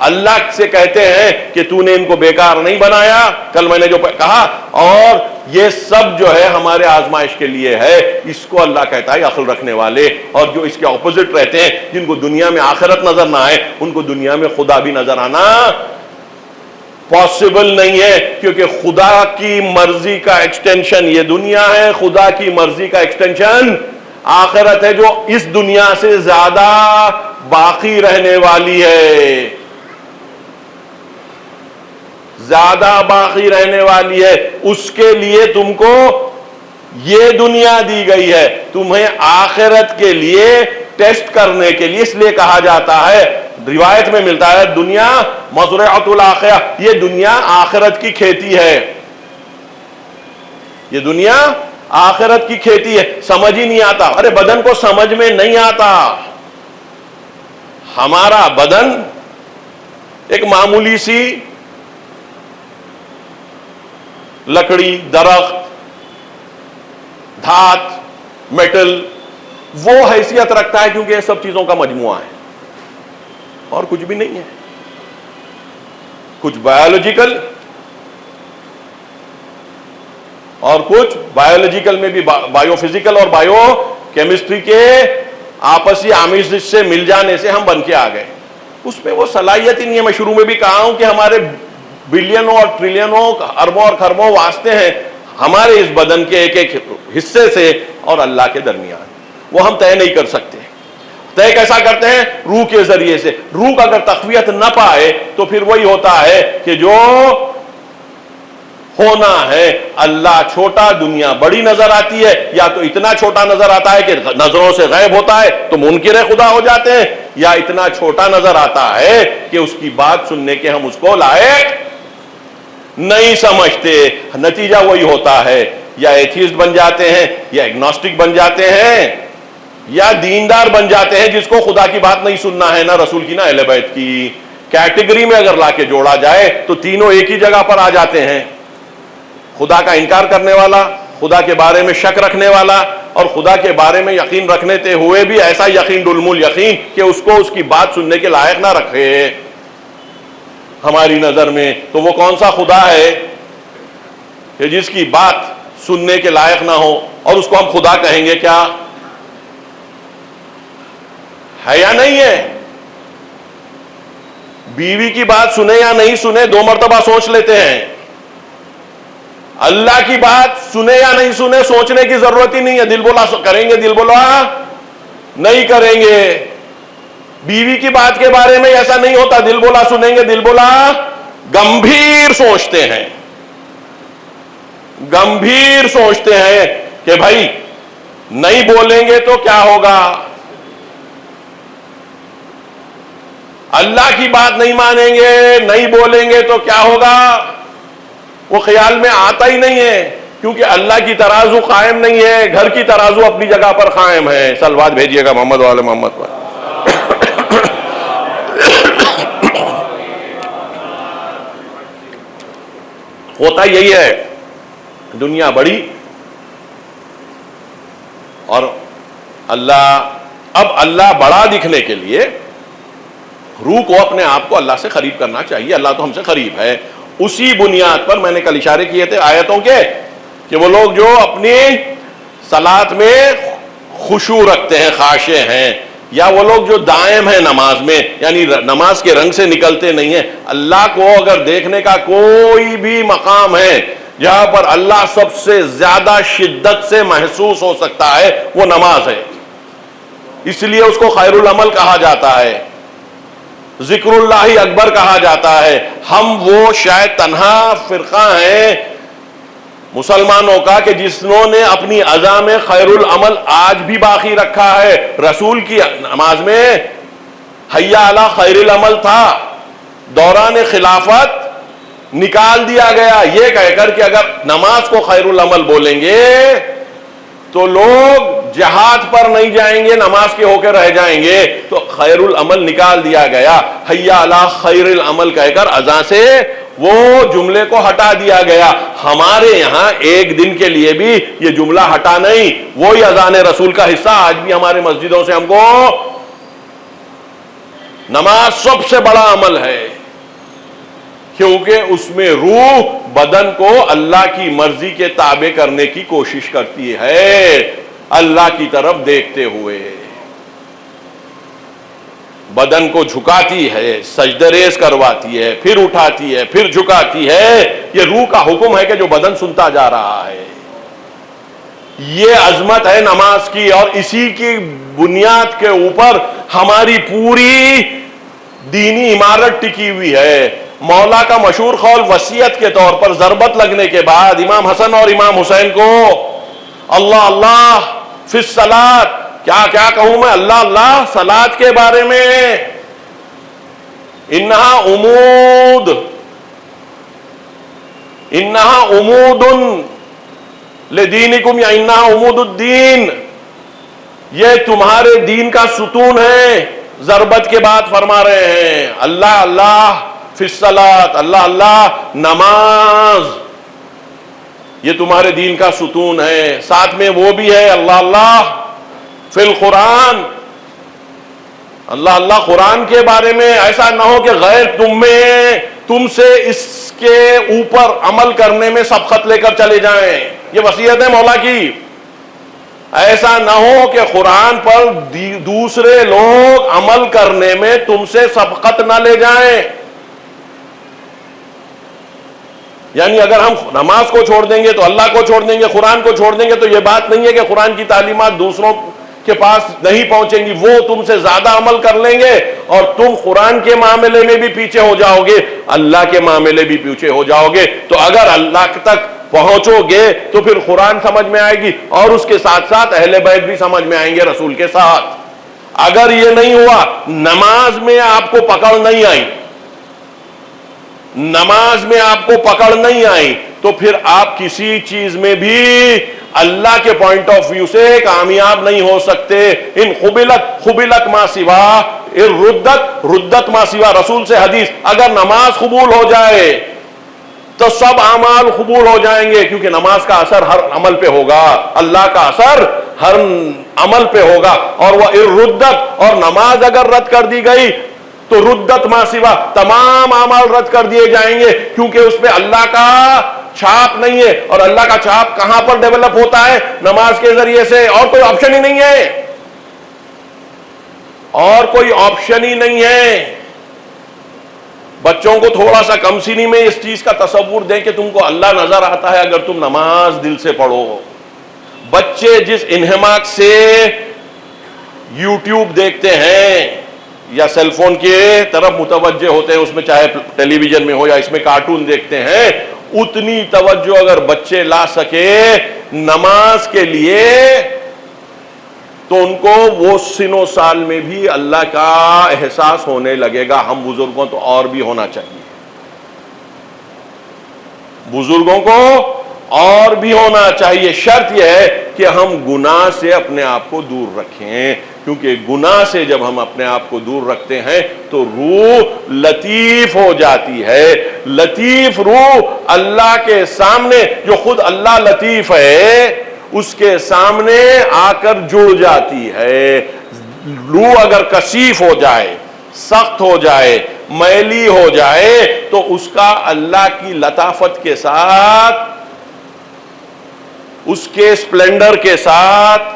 اللہ سے کہتے ہیں کہ تو نے ان کو بیکار نہیں بنایا، کل میں نے جو کہا، اور یہ سب جو ہے ہمارے آزمائش کے لیے ہے. اس کو اللہ کہتا ہے عقل رکھنے والے. اور جو اس کے اپوزٹ رہتے ہیں، جن کو دنیا میں آخرت نظر نہ آئے، ان کو دنیا میں خدا بھی نظر آنا پاسبل نہیں ہے، کیونکہ خدا کی مرضی کا ایکسٹینشن یہ دنیا ہے، خدا کی مرضی کا ایکسٹینشن آخرت ہے، جو اس دنیا سے زیادہ باقی رہنے والی ہے، زیادہ باقی رہنے والی ہے. اس کے لیے تم کو یہ دنیا دی گئی ہے، تمہیں آخرت کے لیے ٹیسٹ کرنے کے لیے. اس لیے کہا جاتا ہے، روایت میں ملتا ہے، دنیا مزرعۃ الاخرہ، یہ دنیا آخرت کی کھیتی ہے. یہ دنیا آخرت کی کھیتی ہے. سمجھ ہی نہیں آتا. ارے بدن کو سمجھ میں نہیں آتا. ہمارا بدن ایک معمولی سی لکڑی، درخت، دھات، میٹل، وہ حیثیت رکھتا ہے کیونکہ یہ سب چیزوں کا مجموعہ ہے اور کچھ بھی نہیں ہے. کچھ بایولوجیکل اور کچھ بایولوجیکل میں بھی بایو فزیکل اور بایو کیمسٹری کے آپسی آمیزش سے مل جانے سے ہم بن کے آ گئے. اس میں وہ صلاحیت ہی نہیں ہے. میں شروع میں بھی کہا ہوں کہ ہمارے بلینوں اور ٹریلینوں، اربوں اور خربوں واسطے ہیں ہمارے اس بدن کے ایک ایک حصے سے اور اللہ کے درمیان. وہ ہم طے نہیں کر سکتے. طے کیسا کرتے ہیں؟ روح کے ذریعے سے. روح اگر تقویت نہ پائے تو پھر وہی ہوتا ہے کہ جو ہونا ہے، اللہ چھوٹا، دنیا بڑی نظر آتی ہے، یا تو اتنا چھوٹا نظر آتا ہے کہ نظروں سے غائب ہوتا ہے تو منکر خدا ہو جاتے ہیں، یا اتنا چھوٹا نظر آتا ہے کہ اس کی بات سننے کے ہم اس کو لائق نہیں سمجھتے. نتیجہ وہی ہوتا ہے، یا ایتھیسٹ بن جاتے ہیں، یا ایگنوسٹک بن جاتے ہیں، یا دیندار بن جاتے ہیں جس کو خدا کی بات نہیں سننا ہے، نہ رسول کی نہ اہل بیت کی. کیٹیگری میں اگر لا کے جوڑا جائے تو تینوں ایک ہی جگہ پر آ جاتے ہیں. خدا کا انکار کرنے والا، خدا کے بارے میں شک رکھنے والا، اور خدا کے بارے میں یقین رکھنے ہوئے بھی ایسا یقین ڈلم الیقین کہ اس کو اس کی بات سننے کے لائق نہ رکھے ہماری نظر میں. تو وہ کون سا خدا ہے کہ جس کی بات سننے کے لائق نہ ہو اور اس کو ہم خدا کہیں گے؟ کیا ہے یا نہیں ہے؟ بیوی کی بات سنے یا نہیں سنے 2 مرتبہ سوچ لیتے ہیں. اللہ کی بات سنے یا نہیں سنے سوچنے کی ضرورت ہی نہیں ہے. دل بولا کریں گے، دل بولا نہیں کریں گے. بیوی کی بات کے بارے میں ایسا نہیں ہوتا، دل بولا سنیں گے، دل بولا گمبھیر سوچتے ہیں. گمبھیر سوچتے ہیں کہ بھائی نہیں بولیں گے تو کیا ہوگا، اللہ کی بات نہیں مانیں گے، نہیں بولیں گے تو کیا ہوگا. وہ خیال میں آتا ہی نہیں ہے، کیونکہ اللہ کی ترازو قائم نہیں ہے. گھر کی ترازو اپنی جگہ پر قائم ہے. سلوات بھیجیے گا محمد والے محمد پر. ہوتا یہی ہے، دنیا بڑی اور اللہ بڑا دکھنے کے لیے روح کو اپنے آپ کو اللہ سے قریب کرنا چاہیے. اللہ تو ہم سے قریب ہے. اسی بنیاد پر میں نے کل اشارے کیے تھے آیتوں کے کہ وہ لوگ جو اپنی صلات میں خشوع رکھتے ہیں، خاشع ہیں، یا وہ لوگ جو دائم ہیں نماز میں، یعنی نماز کے رنگ سے نکلتے نہیں ہیں. اللہ کو اگر دیکھنے کا کوئی بھی مقام ہے جہاں پر اللہ سب سے زیادہ شدت سے محسوس ہو سکتا ہے، وہ نماز ہے. اس لیے اس کو خیر العمل کہا جاتا ہے، ذکر اللہ اکبر کہا جاتا ہے. ہم وہ شاید تنہا فرقہ ہیں مسلمانوں کا کہ جنہوں نے اپنی اذا میں خیر العمل آج بھی باقی رکھا ہے. رسول کی نماز میں حیا علی خیر العمل تھا، دوران خلافت نکال دیا گیا یہ کہہ کر کہ اگر نماز کو خیر العمل بولیں گے تو لوگ جہاد پر نہیں جائیں گے، نماز کے ہو کے رہ جائیں گے. تو خیر العمل نکال دیا گیا، حیا علی خیر العمل کہہ کر اذان سے وہ جملے کو ہٹا دیا گیا. ہمارے یہاں ایک دن کے لیے بھی یہ جملہ ہٹا نہیں، وہی اذان رسول کا حصہ آج بھی ہمارے مسجدوں سے ہم کو نماز سب سے بڑا عمل ہے، کیونکہ اس میں روح بدن کو اللہ کی مرضی کے تابع کرنے کی کوشش کرتی ہے، اللہ کی طرف دیکھتے ہوئے بدن کو جھکاتی ہے، سجدہ ریز کرواتی ہے، پھر اٹھاتی ہے، پھر جھکاتی ہے۔ یہ روح کا حکم ہے کہ جو بدن سنتا جا رہا ہے۔ یہ عظمت ہے نماز کی، اور اسی کی بنیاد کے اوپر ہماری پوری دینی عمارت ٹکی ہوئی ہے۔ مولا کا مشہور قول وصیت کے طور پر ضربت لگنے کے بعد امام حسن اور امام حسین کو اللہ اللہ فی الصلاۃ، کیا کیا کہوں میں، اللہ اللہ صلاۃ کے بارے میں، انہا عمود لدینکم یا انہا عمود الدین، یہ تمہارے دین کا ستون ہے۔ ضربت کے بعد فرما رہے ہیں اللہ اللہ فی الصلاۃ، اللہ اللہ نماز، یہ تمہارے دین کا ستون ہے۔ ساتھ میں وہ بھی ہے اللہ اللہ فی القرآن، اللہ اللہ قرآن کے بارے میں، ایسا نہ ہو کہ غیر تم سے اس کے اوپر عمل کرنے میں سبقت لے کر چلے جائیں۔ یہ وصیت ہے مولا کی، ایسا نہ ہو کہ قرآن پر دوسرے لوگ عمل کرنے میں تم سے سبقت نہ لے جائیں۔ یعنی اگر ہم نماز کو چھوڑ دیں گے تو اللہ کو چھوڑ دیں گے، قرآن کو چھوڑ دیں گے تو یہ بات نہیں ہے کہ قرآن کی تعلیمات دوسروں کے پاس نہیں پہنچیں گی، وہ تم سے زیادہ عمل کر لیں گے اور تم قرآن کے معاملے میں بھی پیچھے ہو جاؤ گے، اللہ کے معاملے بھی پیچھے ہو جاؤ گے۔ تو اگر اللہ تک پہنچو گے تو پھر قرآن سمجھ میں آئے گی، اور اس کے ساتھ ساتھ اہل بیت بھی سمجھ میں آئیں گے رسول کے ساتھ۔ اگر یہ نہیں ہوا، نماز میں آپ کو پکڑ نہیں آئی، نماز میں آپ کو پکڑ نہیں آئی، تو پھر آپ کسی چیز میں بھی اللہ کے پوائنٹ آف ویو سے کامیاب نہیں ہو سکتے۔ ان قبلت ما سوا، ان ردت ما سوا، رسول سے حدیث، اگر نماز قبول ہو جائے تو سب اعمال قبول ہو جائیں گے، کیونکہ نماز کا اثر ہر عمل پہ ہوگا، اللہ کا اثر ہر عمل پہ ہوگا۔ اور وہ ردت، اور نماز اگر رد کر دی گئی تو ردت ما سوا، تمام اعمال رد کر دیے جائیں گے، کیونکہ اس پہ اللہ کا چھاپ نہیں ہے۔ اور اللہ کا چھاپ کہاں پر ڈیولپ ہوتا ہے؟ نماز کے ذریعے سے، اور کوئی آپشن ہی نہیں ہے، اور کوئی آپشن ہی نہیں ہے۔ بچوں کو تھوڑا سا کم سنی میں اس چیز کا تصور دیں کہ تم کو اللہ نظر آتا ہے اگر تم نماز دل سے پڑھو۔ بچے جس انہماک سے یوٹیوب دیکھتے ہیں یا سیل فون کے طرف متوجہ ہوتے ہیں، اس میں چاہے ٹیلی ویژن میں ہو یا اس میں کارٹون دیکھتے ہیں، اتنی توجہ اگر بچے لا سکے نماز کے لیے تو ان کو وہ سن و سال میں بھی اللہ کا احساس ہونے لگے گا۔ ہم بزرگوں تو اور بھی ہونا چاہیے، بزرگوں کو اور بھی ہونا چاہیے۔ شرط یہ ہے کہ ہم گناہ سے اپنے آپ کو دور رکھیں، کیونکہ گناہ سے جب ہم اپنے آپ کو دور رکھتے ہیں تو روح لطیف ہو جاتی ہے۔ لطیف روح اللہ کے سامنے، جو خود اللہ لطیف ہے، اس کے سامنے آ کر جڑ جاتی ہے۔ روح اگر کثیف ہو جائے، سخت ہو جائے، میلی ہو جائے، تو اس کا اللہ کی لطافت کے ساتھ، اس کے اسپلینڈر کے ساتھ،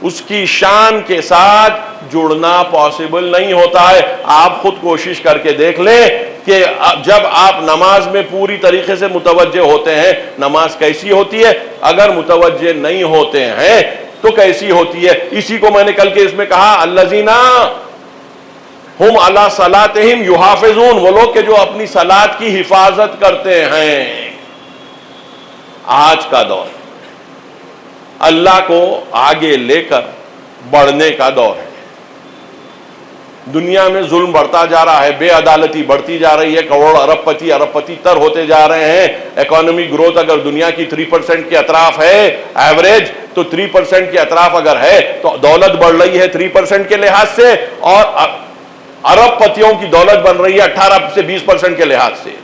اس کی شان کے ساتھ جڑنا پاسبل نہیں ہوتا ہے۔ آپ خود کوشش کر کے دیکھ لیں کہ جب آپ نماز میں پوری طریقے سے متوجہ ہوتے ہیں، نماز کیسی ہوتی ہے؟ اگر متوجہ نہیں ہوتے ہیں تو کیسی ہوتی ہے؟ اسی کو میں نے کل کے اس میں کہا، الذین ہم علی صلاتہم یحافظون، وہ لوگ کہ جو اپنی صلات کی حفاظت کرتے ہیں۔ آج کا دور اللہ کو آگے لے کر بڑھنے کا دور ہے۔ دنیا میں ظلم بڑھتا جا رہا ہے، بے عدالتی بڑھتی جا رہی ہے، کروڑ ارب پتی تر ہوتے جا رہے ہیں۔ اکانومی گروتھ اگر دنیا کی 3% کے اطراف ہے ایوریج، تو 3% کے اطراف اگر ہے تو دولت بڑھ رہی ہے 3% کے لحاظ سے، اور ارب پتیوں کی دولت بن رہی ہے 18 سے 20% کے لحاظ سے۔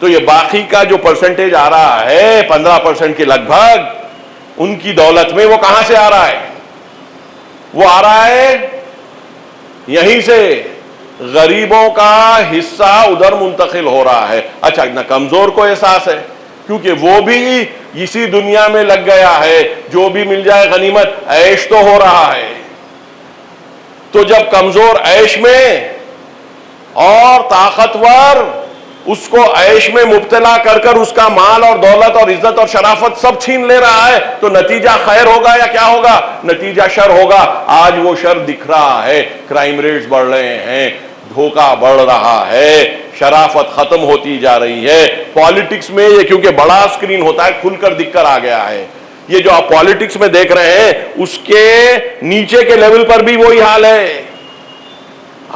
تو یہ باقی کا جو پرسنٹیج آ رہا ہے 15% کے لگ بھگ، ان کی دولت میں وہ کہاں سے آ رہا ہے؟ وہ آ رہا ہے یہیں سے غریبوں کا حصہ ادھر منتقل ہو رہا ہے. اچھا نہ کمزور کو احساس ہے کیونکہ وہ بھی اسی دنیا میں لگ گیا ہے, جو بھی مل جائے غنیمت, عیش تو ہو رہا ہے. تو جب کمزور عیش میں اور طاقتور اس کو عیش میں مبتلا کر کر اس کا مال اور دولت اور عزت اور شرافت سب چھین لے رہا ہے, تو نتیجہ خیر ہوگا یا کیا ہوگا؟ نتیجہ شر ہوگا. آج وہ شر دکھ رہا ہے, کرائم ریٹس بڑھ رہے ہیں, دھوکہ بڑھ رہا ہے, شرافت ختم ہوتی جا رہی ہے. پالیٹکس میں یہ کیونکہ بڑا اسکرین ہوتا ہے کھل کر دکھ کر آ گیا ہے. یہ جو آپ پالیٹکس میں دیکھ رہے ہیں اس کے نیچے کے لیول پر بھی وہی حال ہے.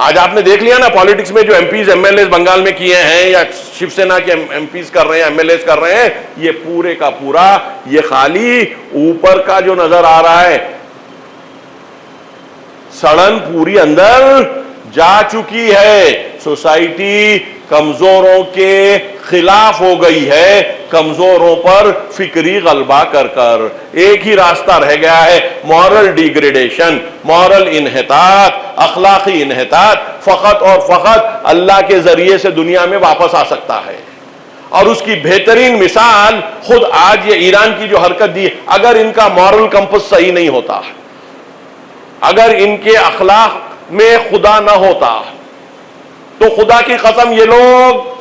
آج آپ نے دیکھ لیا نا پالیٹکس میں جو MPs MLAs Bengal میں کیے ہیں یا شیو سینا کے ایم پیز کر رہے ہیں, ایم ایل ایز کر رہے ہیں, یہ پورے کا پورا یہ خالی اوپر کا جو نظر آ رہا ہے, سڑن پوری اندر جا چکی ہے. سوسائٹی کمزوروں کے خلاف ہو گئی ہے, کمزوروں پر فکری غلبہ کر کر. ایک ہی راستہ رہ گیا ہے, مورل ڈیگریڈیشن, مورل انحطاط, اخلاقی انحطاط. فقط اور فقط اللہ کے ذریعے سے دنیا میں واپس آ سکتا ہے. اور اس کی بہترین مثال خود آج یہ ایران کی جو حرکت دی, اگر ان کا مورل کمپس صحیح نہیں ہوتا, اگر ان کے اخلاق میں خدا نہ ہوتا, تو خدا کی قسم یہ لوگ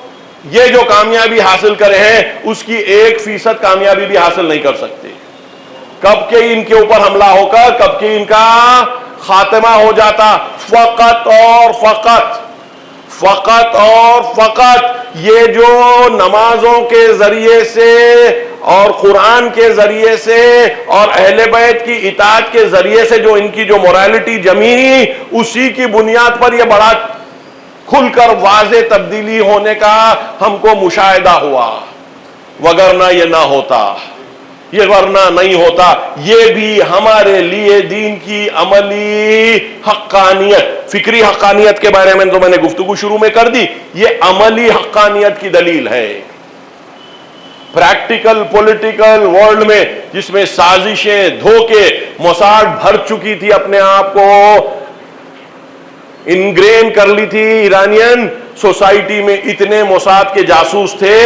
یہ جو کامیابی حاصل کرے ہیں اس کی 1% کامیابی بھی حاصل نہیں کر سکتے. کب کہ ان کے اوپر حملہ ہو کر کب کہ ان کا خاتمہ ہو جاتا. فقط اور فقط فقط اور فقط یہ جو نمازوں کے ذریعے سے اور قرآن کے ذریعے سے اور اہل بیت کی اطاعت کے ذریعے سے جو ان کی جو موریلٹی جمی, اسی کی بنیاد پر یہ بڑا کھل کر واضح تبدیلی ہونے کا ہم کو مشاہدہ ہوا. وگرنہ یہ نہ ہوتا, یہ ورنہ نہیں ہوتا. یہ بھی ہمارے لیے دین کی عملی حقانیت, فکری حقانیت کے بارے میں تو میں نے گفتگو شروع میں کر دی, یہ عملی حقانیت کی دلیل ہے. پریکٹیکل پولیٹیکل ورلڈ میں جس میں سازشیں, دھوکے, موساد بھر چکی تھی, اپنے آپ کو انگرین کر لی تھی ایرانین سوسائٹی میں, اتنے موساد کے جاسوس تھے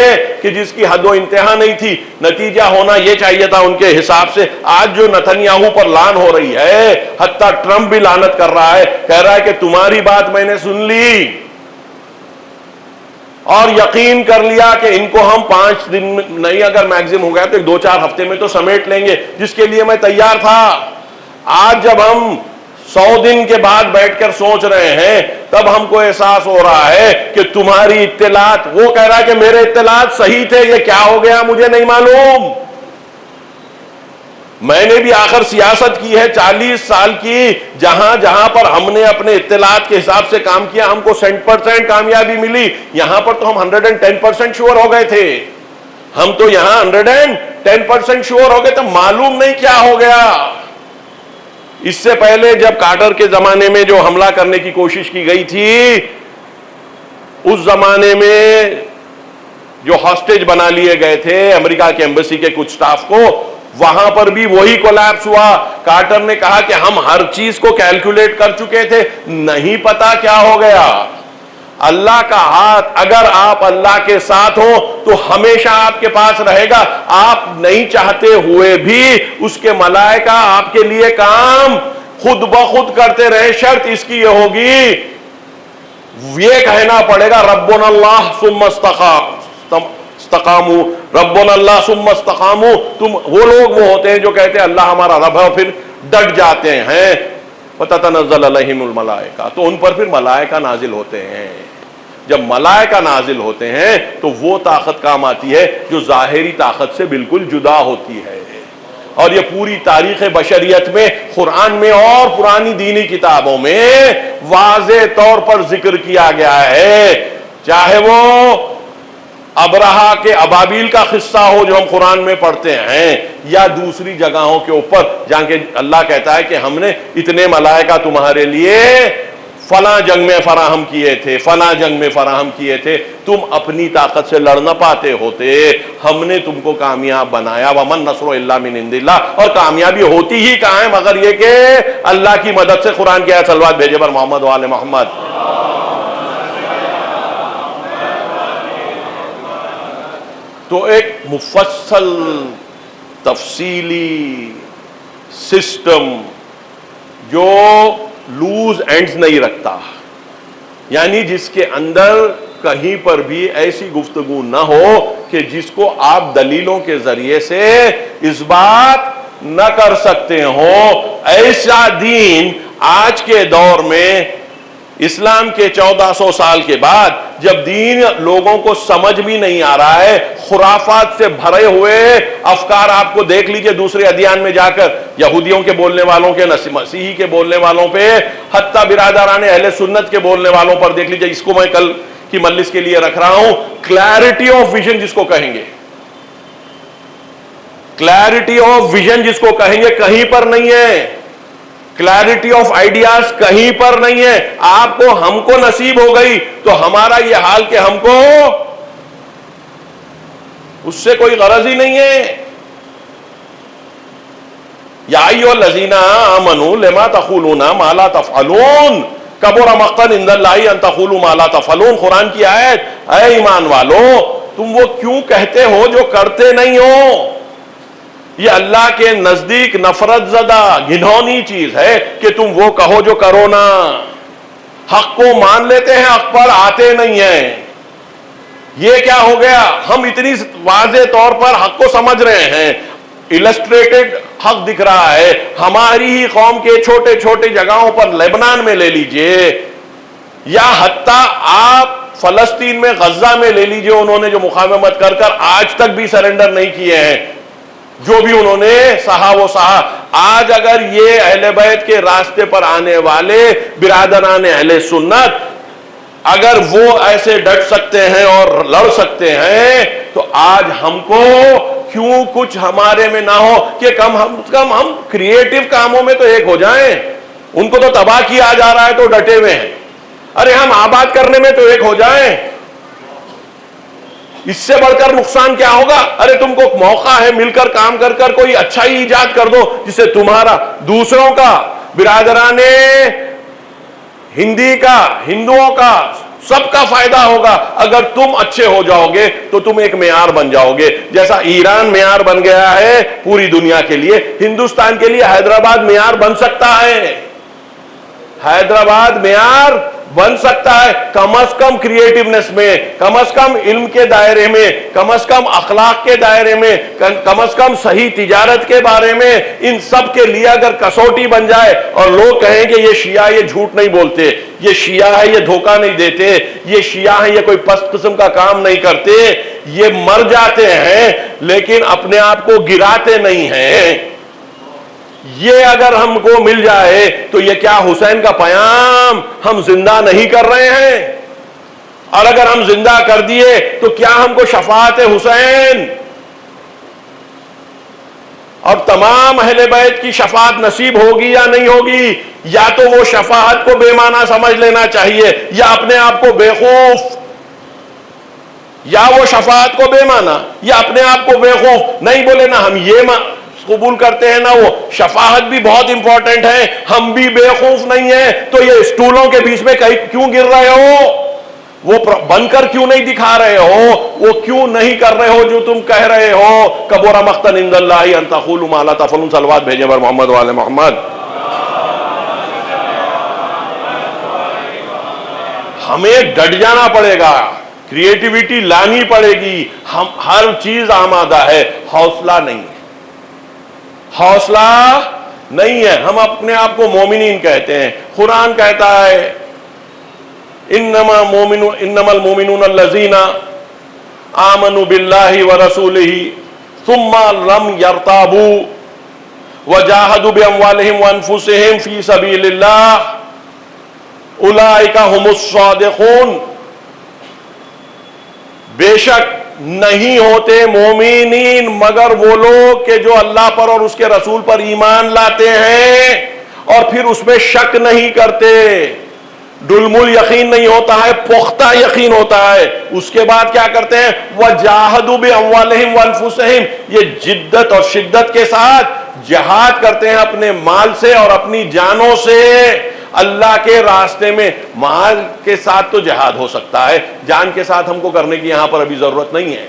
کہ جس کی حد و انتہا نہیں تھی. نتیجہ ہونا یہ چاہیے تھا ان کے حساب سے. آج جو نتنیاہو پر لان ہو رہی ہے, حتیٰ ٹرمپ بھی لعنت کر رہا ہے, کہہ رہا ہے کہ تمہاری بات میں نے سن لی اور یقین کر لیا کہ ان کو ہم 5 دن میں نہیں, اگر میگزم ہو گیا تو 2-4 ہفتے میں تو سمیٹ لیں گے, جس کے لیے میں تیار تھا. آج جب ہم 100 دن کے بعد بیٹھ کر سوچ رہے ہیں تب ہم کو احساس ہو رہا ہے کہ تمہاری اطلاعات, وہ کہہ رہا ہے کہ میرے اطلاعات صحیح تھے, یہ کیا ہو گیا مجھے نہیں معلوم. میں نے بھی آخر سیاست کی ہے 40 سال کی, جہاں جہاں پر ہم نے اپنے اطلاعات کے حساب سے کام کیا ہم کو 100% کامیابی ملی. یہاں پر تو ہم 110% شور ہو گئے تھے, ہم تو یہاں 110% شور ہو گئے تھے, معلوم نہیں کیا ہو گیا. اس سے پہلے جب کارٹر کے زمانے میں جو حملہ کرنے کی کوشش کی گئی تھی, اس زمانے میں جو ہاسٹیج بنا لیے گئے تھے امریکہ کے ایمبیسی کے کچھ سٹاف کو, وہاں پر بھی وہی کولیپس ہوا. کارٹر نے کہا کہ ہم ہر چیز کو کیلکولیٹ کر چکے تھے, نہیں پتا کیا ہو گیا. اللہ کا ہاتھ, اگر آپ اللہ کے ساتھ ہو تو ہمیشہ آپ کے پاس رہے گا. آپ نہیں چاہتے ہوئے بھی اس کے ملائکہ آپ کے لیے کام خود بخود کرتے رہے. شرط اس کی یہ ہوگی, یہ کہنا پڑے گا ربنا اللہ ثم استقاموا, ربنا اللہ ثم استقاموا. تم وہ لوگ وہ ہوتے ہیں جو کہتے ہیں اللہ ہمارا رب ہے اور پھر ڈٹ جاتے ہیں. وَتَتَنَزَّلُ عَلَيْهِمُ الْمَلَائِكَةُ, تو ان پر پھر ملائکہ نازل ہوتے ہیں. جب ملائکہ نازل ہوتے ہیں تو وہ طاقت کام آتی ہے جو ظاہری طاقت سے بالکل جدا ہوتی ہے. اور یہ پوری تاریخ بشریت میں, قرآن میں اور پرانی دینی کتابوں میں واضح طور پر ذکر کیا گیا ہے. چاہے وہ ابرہا کے ابابیل کا قصہ ہو جو ہم قرآن میں پڑھتے ہیں, یا دوسری جگہوں کے اوپر جہاں کہ اللہ کہتا ہے کہ ہم نے اتنے ملائکہ تمہارے لیے فلاں جنگ میں فراہم کیے تھے، فلاں جنگ میں فراہم کیے تھے، تم اپنی طاقت سے لڑ نہ پاتے ہوتے، ہم نے تم کو کامیاب بنایا، ومن نصر الا من عند اللہ، اور کامیابی ہوتی ہی کہاں ہے مگر یہ کہ اللہ کی مدد سے۔ قرآن کی آیت صلوات بھیجے پر محمد وآل محمد۔ تو ایک مفصل تفصیلی سسٹم جو لوز اینڈز نہیں رکھتا، یعنی جس کے اندر کہیں پر بھی ایسی گفتگو نہ ہو کہ جس کو آپ دلیلوں کے ذریعے سے اس بات نہ کر سکتے ہو، ایسا دین آج کے دور میں اسلام کے 1400 سال کے بعد جب دین لوگوں کو سمجھ بھی نہیں آ رہا ہے، خرافات سے بھرے ہوئے افکار آپ کو دیکھ لیجئے دوسرے ادیان میں جا کر، یہودیوں کے بولنے والوں کے، مسیحی کے بولنے والوں پہ، حتیٰ برادران اہل سنت کے بولنے والوں پر دیکھ لیجئے۔ اس کو میں کل کی مجلس کے لیے رکھ رہا ہوں، کلیئرٹی آف ویژن جس کو کہیں گے، کلیئرٹی آف ویژن جس کو کہیں گے، کہیں پر نہیں ہے۔ کلیئرٹی آف آئیڈیاز کہیں پر نہیں ہے۔ آپ کو، ہم کو نصیب ہو گئی تو ہمارا یہ حال کہ ہم کو اس سے کوئی غرض ہی نہیں ہے۔ یا ایھا الذین آمنوا لما تقولون ما لا تفعلون کبر مقتا عند اللہ ان تقولوا ما لا تفعلون۔ قرآن کی آیت، اے ایمان والو تم وہ کیوں کہتے ہو جو کرتے نہیں ہو؟ یہ اللہ کے نزدیک نفرت زدہ گھنونی چیز ہے کہ تم وہ کہو جو کرو نا۔ حق کو مان لیتے ہیں، حق پر آتے نہیں ہیں۔ یہ کیا ہو گیا؟ ہم اتنی واضح طور پر حق کو سمجھ رہے ہیں، السٹریٹڈ حق دکھ رہا ہے، ہماری ہی قوم کے چھوٹے چھوٹے جگہوں پر، لیبنان میں لے لیجئے، یا حتیٰ آپ فلسطین میں غزہ میں لے لیجئے، انہوں نے جو مقاومت کر کر آج تک بھی سرنڈر نہیں کیے ہیں، جو بھی انہوں نے سہا وہ سہا۔ آج اگر یہ اہل بیت کے راستے پر آنے والے برادران اہل سنت اگر وہ ایسے ڈٹ سکتے ہیں اور لڑ سکتے ہیں تو آج ہم کو کیوں کچھ ہمارے میں نہ ہو کہ کم ہم کریٹیو کاموں میں تو ایک ہو جائیں۔ ان کو تو تباہ کیا جا رہا ہے تو ڈٹے ہوئے ہیں، ارے ہم آباد کرنے میں تو ایک ہو جائیں۔ اس سے بڑھ کر نقصان کیا ہوگا؟ ارے تم کو موقع ہے، مل کر کام کر کر کوئی اچھا ہی ایجاد کر دو جس سے تمہارا، دوسروں کا، برادران ہندی کا، ہندوؤں کا، سب کا فائدہ ہوگا۔ اگر تم اچھے ہو جاؤ گے تو تم ایک معیار بن جاؤ گے، جیسا ایران معیار بن گیا ہے پوری دنیا کے لیے، ہندوستان کے لیے حیدرآباد معیار بن سکتا ہے۔ حیدرآباد معیار بن سکتا ہے، کم از کم کریٹیونیس میں، کم از کم علم کے دائرے میں، کم از کم اخلاق کے دائرے میں، کم از کم صحیح تجارت کے بارے میں۔ ان سب کے لیے اگر کسوٹی بن جائے اور لوگ کہیں کہ یہ شیعہ یہ جھوٹ نہیں بولتے، یہ شیعہ ہے یہ دھوکہ نہیں دیتے، یہ شیعہ ہے یہ کوئی پست قسم کا کام نہیں کرتے، یہ مر جاتے ہیں لیکن اپنے آپ کو گراتے نہیں ہیں، یہ اگر ہم کو مل جائے تو یہ کیا حسین کا پیام ہم زندہ نہیں کر رہے ہیں؟ اور اگر ہم زندہ کر دیے تو کیا ہم کو شفاعت حسین اور تمام اہل بیت کی شفاعت نصیب ہوگی یا نہیں ہوگی؟ یا تو وہ شفاعت کو بے معنی سمجھ لینا چاہیے، یا اپنے آپ کو بیوقوف، یا وہ شفاعت کو بے معنی یا اپنے آپ کو بیوقوف نہیں بولے نا ہم یہ قبول کرتے ہیں نا وہ شفاعت بھی بہت امپورٹنٹ ہے، ہم بھی بیوقوف نہیں ہیں، تو یہ اسٹولوں کے بیچ میں کیوں گر رہے ہو؟ وہ بن کر کیوں نہیں دکھا رہے ہو؟ وہ کیوں نہیں کر رہے ہو جو تم کہہ رہے ہو؟ کبر مقتا عند اللہ ان تقولوا ما لا تفعلون۔ صلوات بھیجیں پر محمد وآل محمد۔ ہمیں ڈٹ جانا پڑے گا، کریٹیویٹی لانی پڑے گی، ہم ہر چیز آمادہ ہے، حوصلہ نہیں ہے، حوصلہ نہیں ہے۔ ہم اپنے آپ کو مومنین کہتے ہیں، قرآن کہتا ہے انما المؤمنون الذین آمنوا باللہ ورسولہ ثم لم یرتابوا وجاہدوا باموالہم وانفسہم فی سبیل اللہ اولئک ھم الصادقون۔ بے شک نہیں ہوتے مومنین مگر وہ لوگ کہ جو اللہ پر اور اس کے رسول پر ایمان لاتے ہیں اور پھر اس میں شک نہیں کرتے، ڈلمل یقین نہیں ہوتا ہے، پختہ یقین ہوتا ہے. اس کے بعد کیا کرتے ہیں؟ وَجَاهَدُوا بِأَمْوَالِهِمْ وَأَنفُسِهِمْ، یہ جدت اور شدت کے ساتھ جہاد کرتے ہیں اپنے مال سے اور اپنی جانوں سے اللہ کے راستے میں. مال کے ساتھ تو جہاد ہو سکتا ہے، جان کے ساتھ ہم کو کرنے کی یہاں پر ابھی ضرورت نہیں ہے.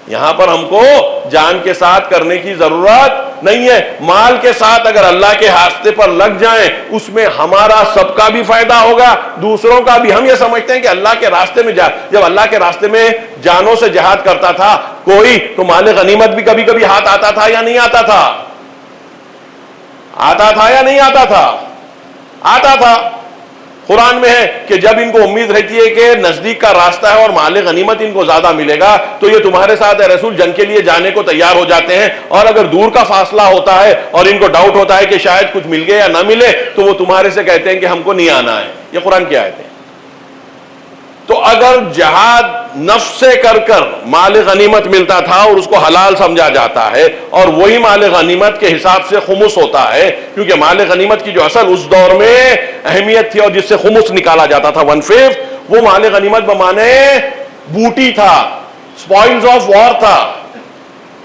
یہاں پر ہم کو جان کے ساتھ کرنے کی ضرورت نہیں ہے. مال کے ساتھ اگر اللہ کے راستے پر لگ جائیں اس میں ہمارا سب کا بھی فائدہ ہوگا، دوسروں کا بھی. ہم یہ سمجھتے ہیں کہ اللہ کے راستے میں جب اللہ کے راستے میں جانوں سے جہاد کرتا تھا کوئی تو مال غنیمت بھی کبھی کبھی ہاتھ آتا تھا یا نہیں آتا تھا؟ آتا تھا یا نہیں آتا تھا؟ آتا تھا. قرآن میں ہے کہ جب ان کو امید رہتی ہے کہ نزدیک کا راستہ ہے اور مال غنیمت ان کو زیادہ ملے گا تو یہ تمہارے ساتھ اے رسول جنگ کے لیے جانے کو تیار ہو جاتے ہیں. اور اگر دور کا فاصلہ ہوتا ہے اور ان کو ڈاؤٹ ہوتا ہے کہ شاید کچھ مل گئے یا نہ ملے تو وہ تمہارے سے کہتے ہیں کہ ہم کو نہیں آنا ہے. یہ قرآن کی آیت ہے. تو اگر جہاد نفس سے کر مال غنیمت ملتا تھا اور اس کو حلال سمجھا جاتا ہے اور وہی مال غنیمت کے حساب سے خمس ہوتا ہے، کیونکہ مال غنیمت کی جو اصل اس دور میں اہمیت تھی اور جس سے خمس نکالا جاتا تھا 1/5، وہ مال غنیمت بمانے بوٹی تھا، سپوائلز آف وار تھا،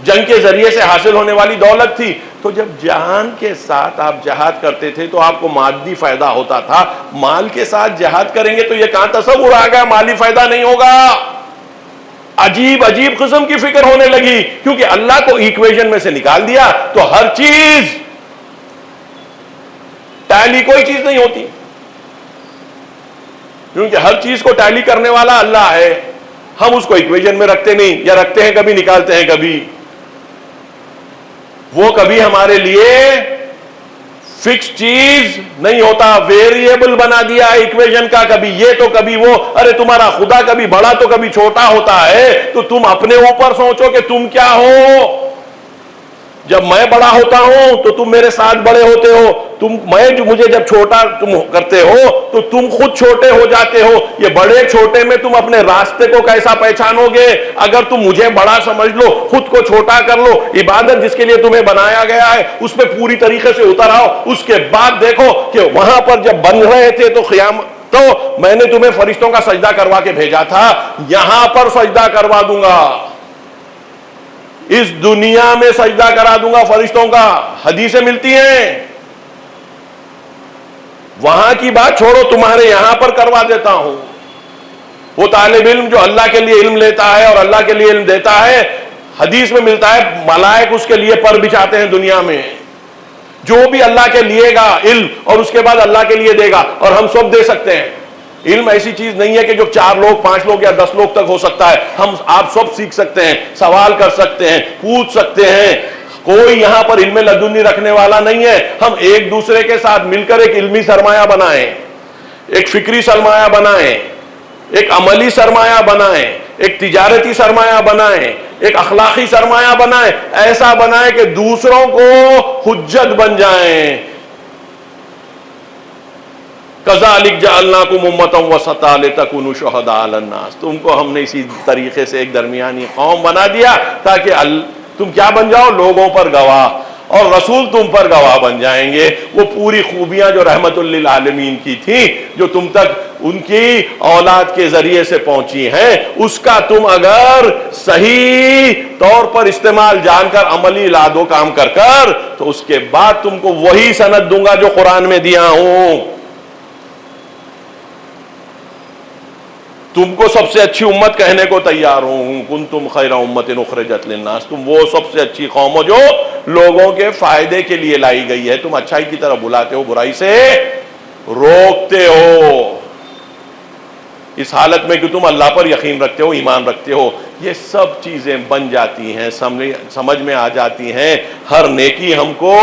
جنگ کے ذریعے سے حاصل ہونے والی دولت تھی. تو جب جان کے ساتھ آپ جہاد کرتے تھے تو آپ کو مادی فائدہ ہوتا تھا. مال کے ساتھ جہاد کریں گے تو یہ کہاں تصور آ گیا مالی فائدہ نہیں ہوگا؟ عجیب عجیب قسم کی فکر ہونے لگی کیونکہ اللہ کو ایکویشن میں سے نکال دیا تو ہر چیز ٹیلی کوئی چیز نہیں ہوتی، کیونکہ ہر چیز کو ٹیلی کرنے والا اللہ ہے. ہم اس کو ایکویشن میں رکھتے نہیں، یا رکھتے ہیں کبھی نکالتے ہیں کبھی. وہ کبھی ہمارے لیے فکس چیز نہیں ہوتا، ویریبل بنا دیا ایکویشن کا، کبھی یہ تو کبھی وہ. ارے تمہارا خدا کبھی بڑا تو کبھی چھوٹا ہوتا ہے، تو تم اپنے اوپر سوچو کہ تم کیا ہو. جب میں بڑا ہوتا ہوں تو تم میرے ساتھ بڑے ہوتے ہو، مجھے جب چھوٹا تم کرتے ہو تو تم خود چھوٹے ہو جاتے ہو. یہ بڑے چھوٹے میں تم اپنے راستے کو کیسا پہچانو گے؟ اگر تم مجھے بڑا سمجھ لو، خود کو چھوٹا کر لو، عبادت جس کے لیے تمہیں بنایا گیا ہے اس پہ پوری طریقے سے اتر آؤ. اس کے بعد دیکھو کہ وہاں پر جب بن رہے تھے تو میں نے تمہیں فرشتوں کا سجدہ کروا کے بھیجا تھا، یہاں پر سجدہ کروا دوں گا، اس دنیا میں سجدہ کرا دوں گا فرشتوں کا. حدیثیں ملتی ہیں. وہاں کی بات چھوڑو، تمہارے یہاں پر کروا دیتا ہوں. وہ طالب علم جو اللہ کے لیے علم لیتا ہے اور اللہ کے لیے علم دیتا ہے، حدیث میں ملتا ہے ملائک اس کے لیے پر بچھاتے ہیں دنیا میں. جو بھی اللہ کے لیے گا علم اور اس کے بعد اللہ کے لیے دے گا، اور ہم سب دے سکتے ہیں. علم ایسی چیز نہیں ہے کہ جو 4 لوگ 5 لوگ یا 10 لوگ تک ہو سکتا ہے. آپ سب سیکھ سکتے ہیں، سوال کر سکتے ہیں، پوچھ سکتے ہیں. کوئی یہاں پر علم لدنی رکھنے والا نہیں ہے. ہم ایک دوسرے کے ساتھ مل کر ایک علمی سرمایہ بنائیں، ایک فکری سرمایہ بنائیں، ایک عملی سرمایہ بنائیں، ایک تجارتی سرمایہ بنائیں، ایک اخلاقی سرمایہ بنائیں. ایسا بنائیں کہ دوسروں کو حجت بن جائیں. کذالک جعلناکم امۃ وسطا لتکونوا شہداء علی الناس. تم کو ہم نے اسی طریقے سے ایک درمیانی قوم بنا دیا تاکہ تم کیا بن جاؤ؟ لوگوں پر گواہ، اور رسول تم پر گواہ بن جائیں گے. وہ پوری خوبیاں جو رحمت للعالمین کی تھی، جو تم تک ان کی اولاد کے ذریعے سے پہنچی ہیں، اس کا تم اگر صحیح طور پر استعمال جان کر عملی لادو کام کر تو اس کے بعد تم کو وہی سند دوں گا جو قرآن میں دیا ہوں. تم کو سب سے اچھی امت کہنے کو تیار ہوں. کنتم خیر امت اخرجت للناس. تم وہ سب سے اچھی قوم ہو جو لوگوں کے فائدے کے لیے لائی گئی ہے. تم اچھائی کی طرف بلاتے ہو، برائی سے روکتے ہو، اس حالت میں کہ تم اللہ پر یقین رکھتے ہو، ایمان رکھتے ہو. یہ سب چیزیں بن جاتی ہیں، سمجھ میں آ جاتی ہیں. ہر نیکی ہم کو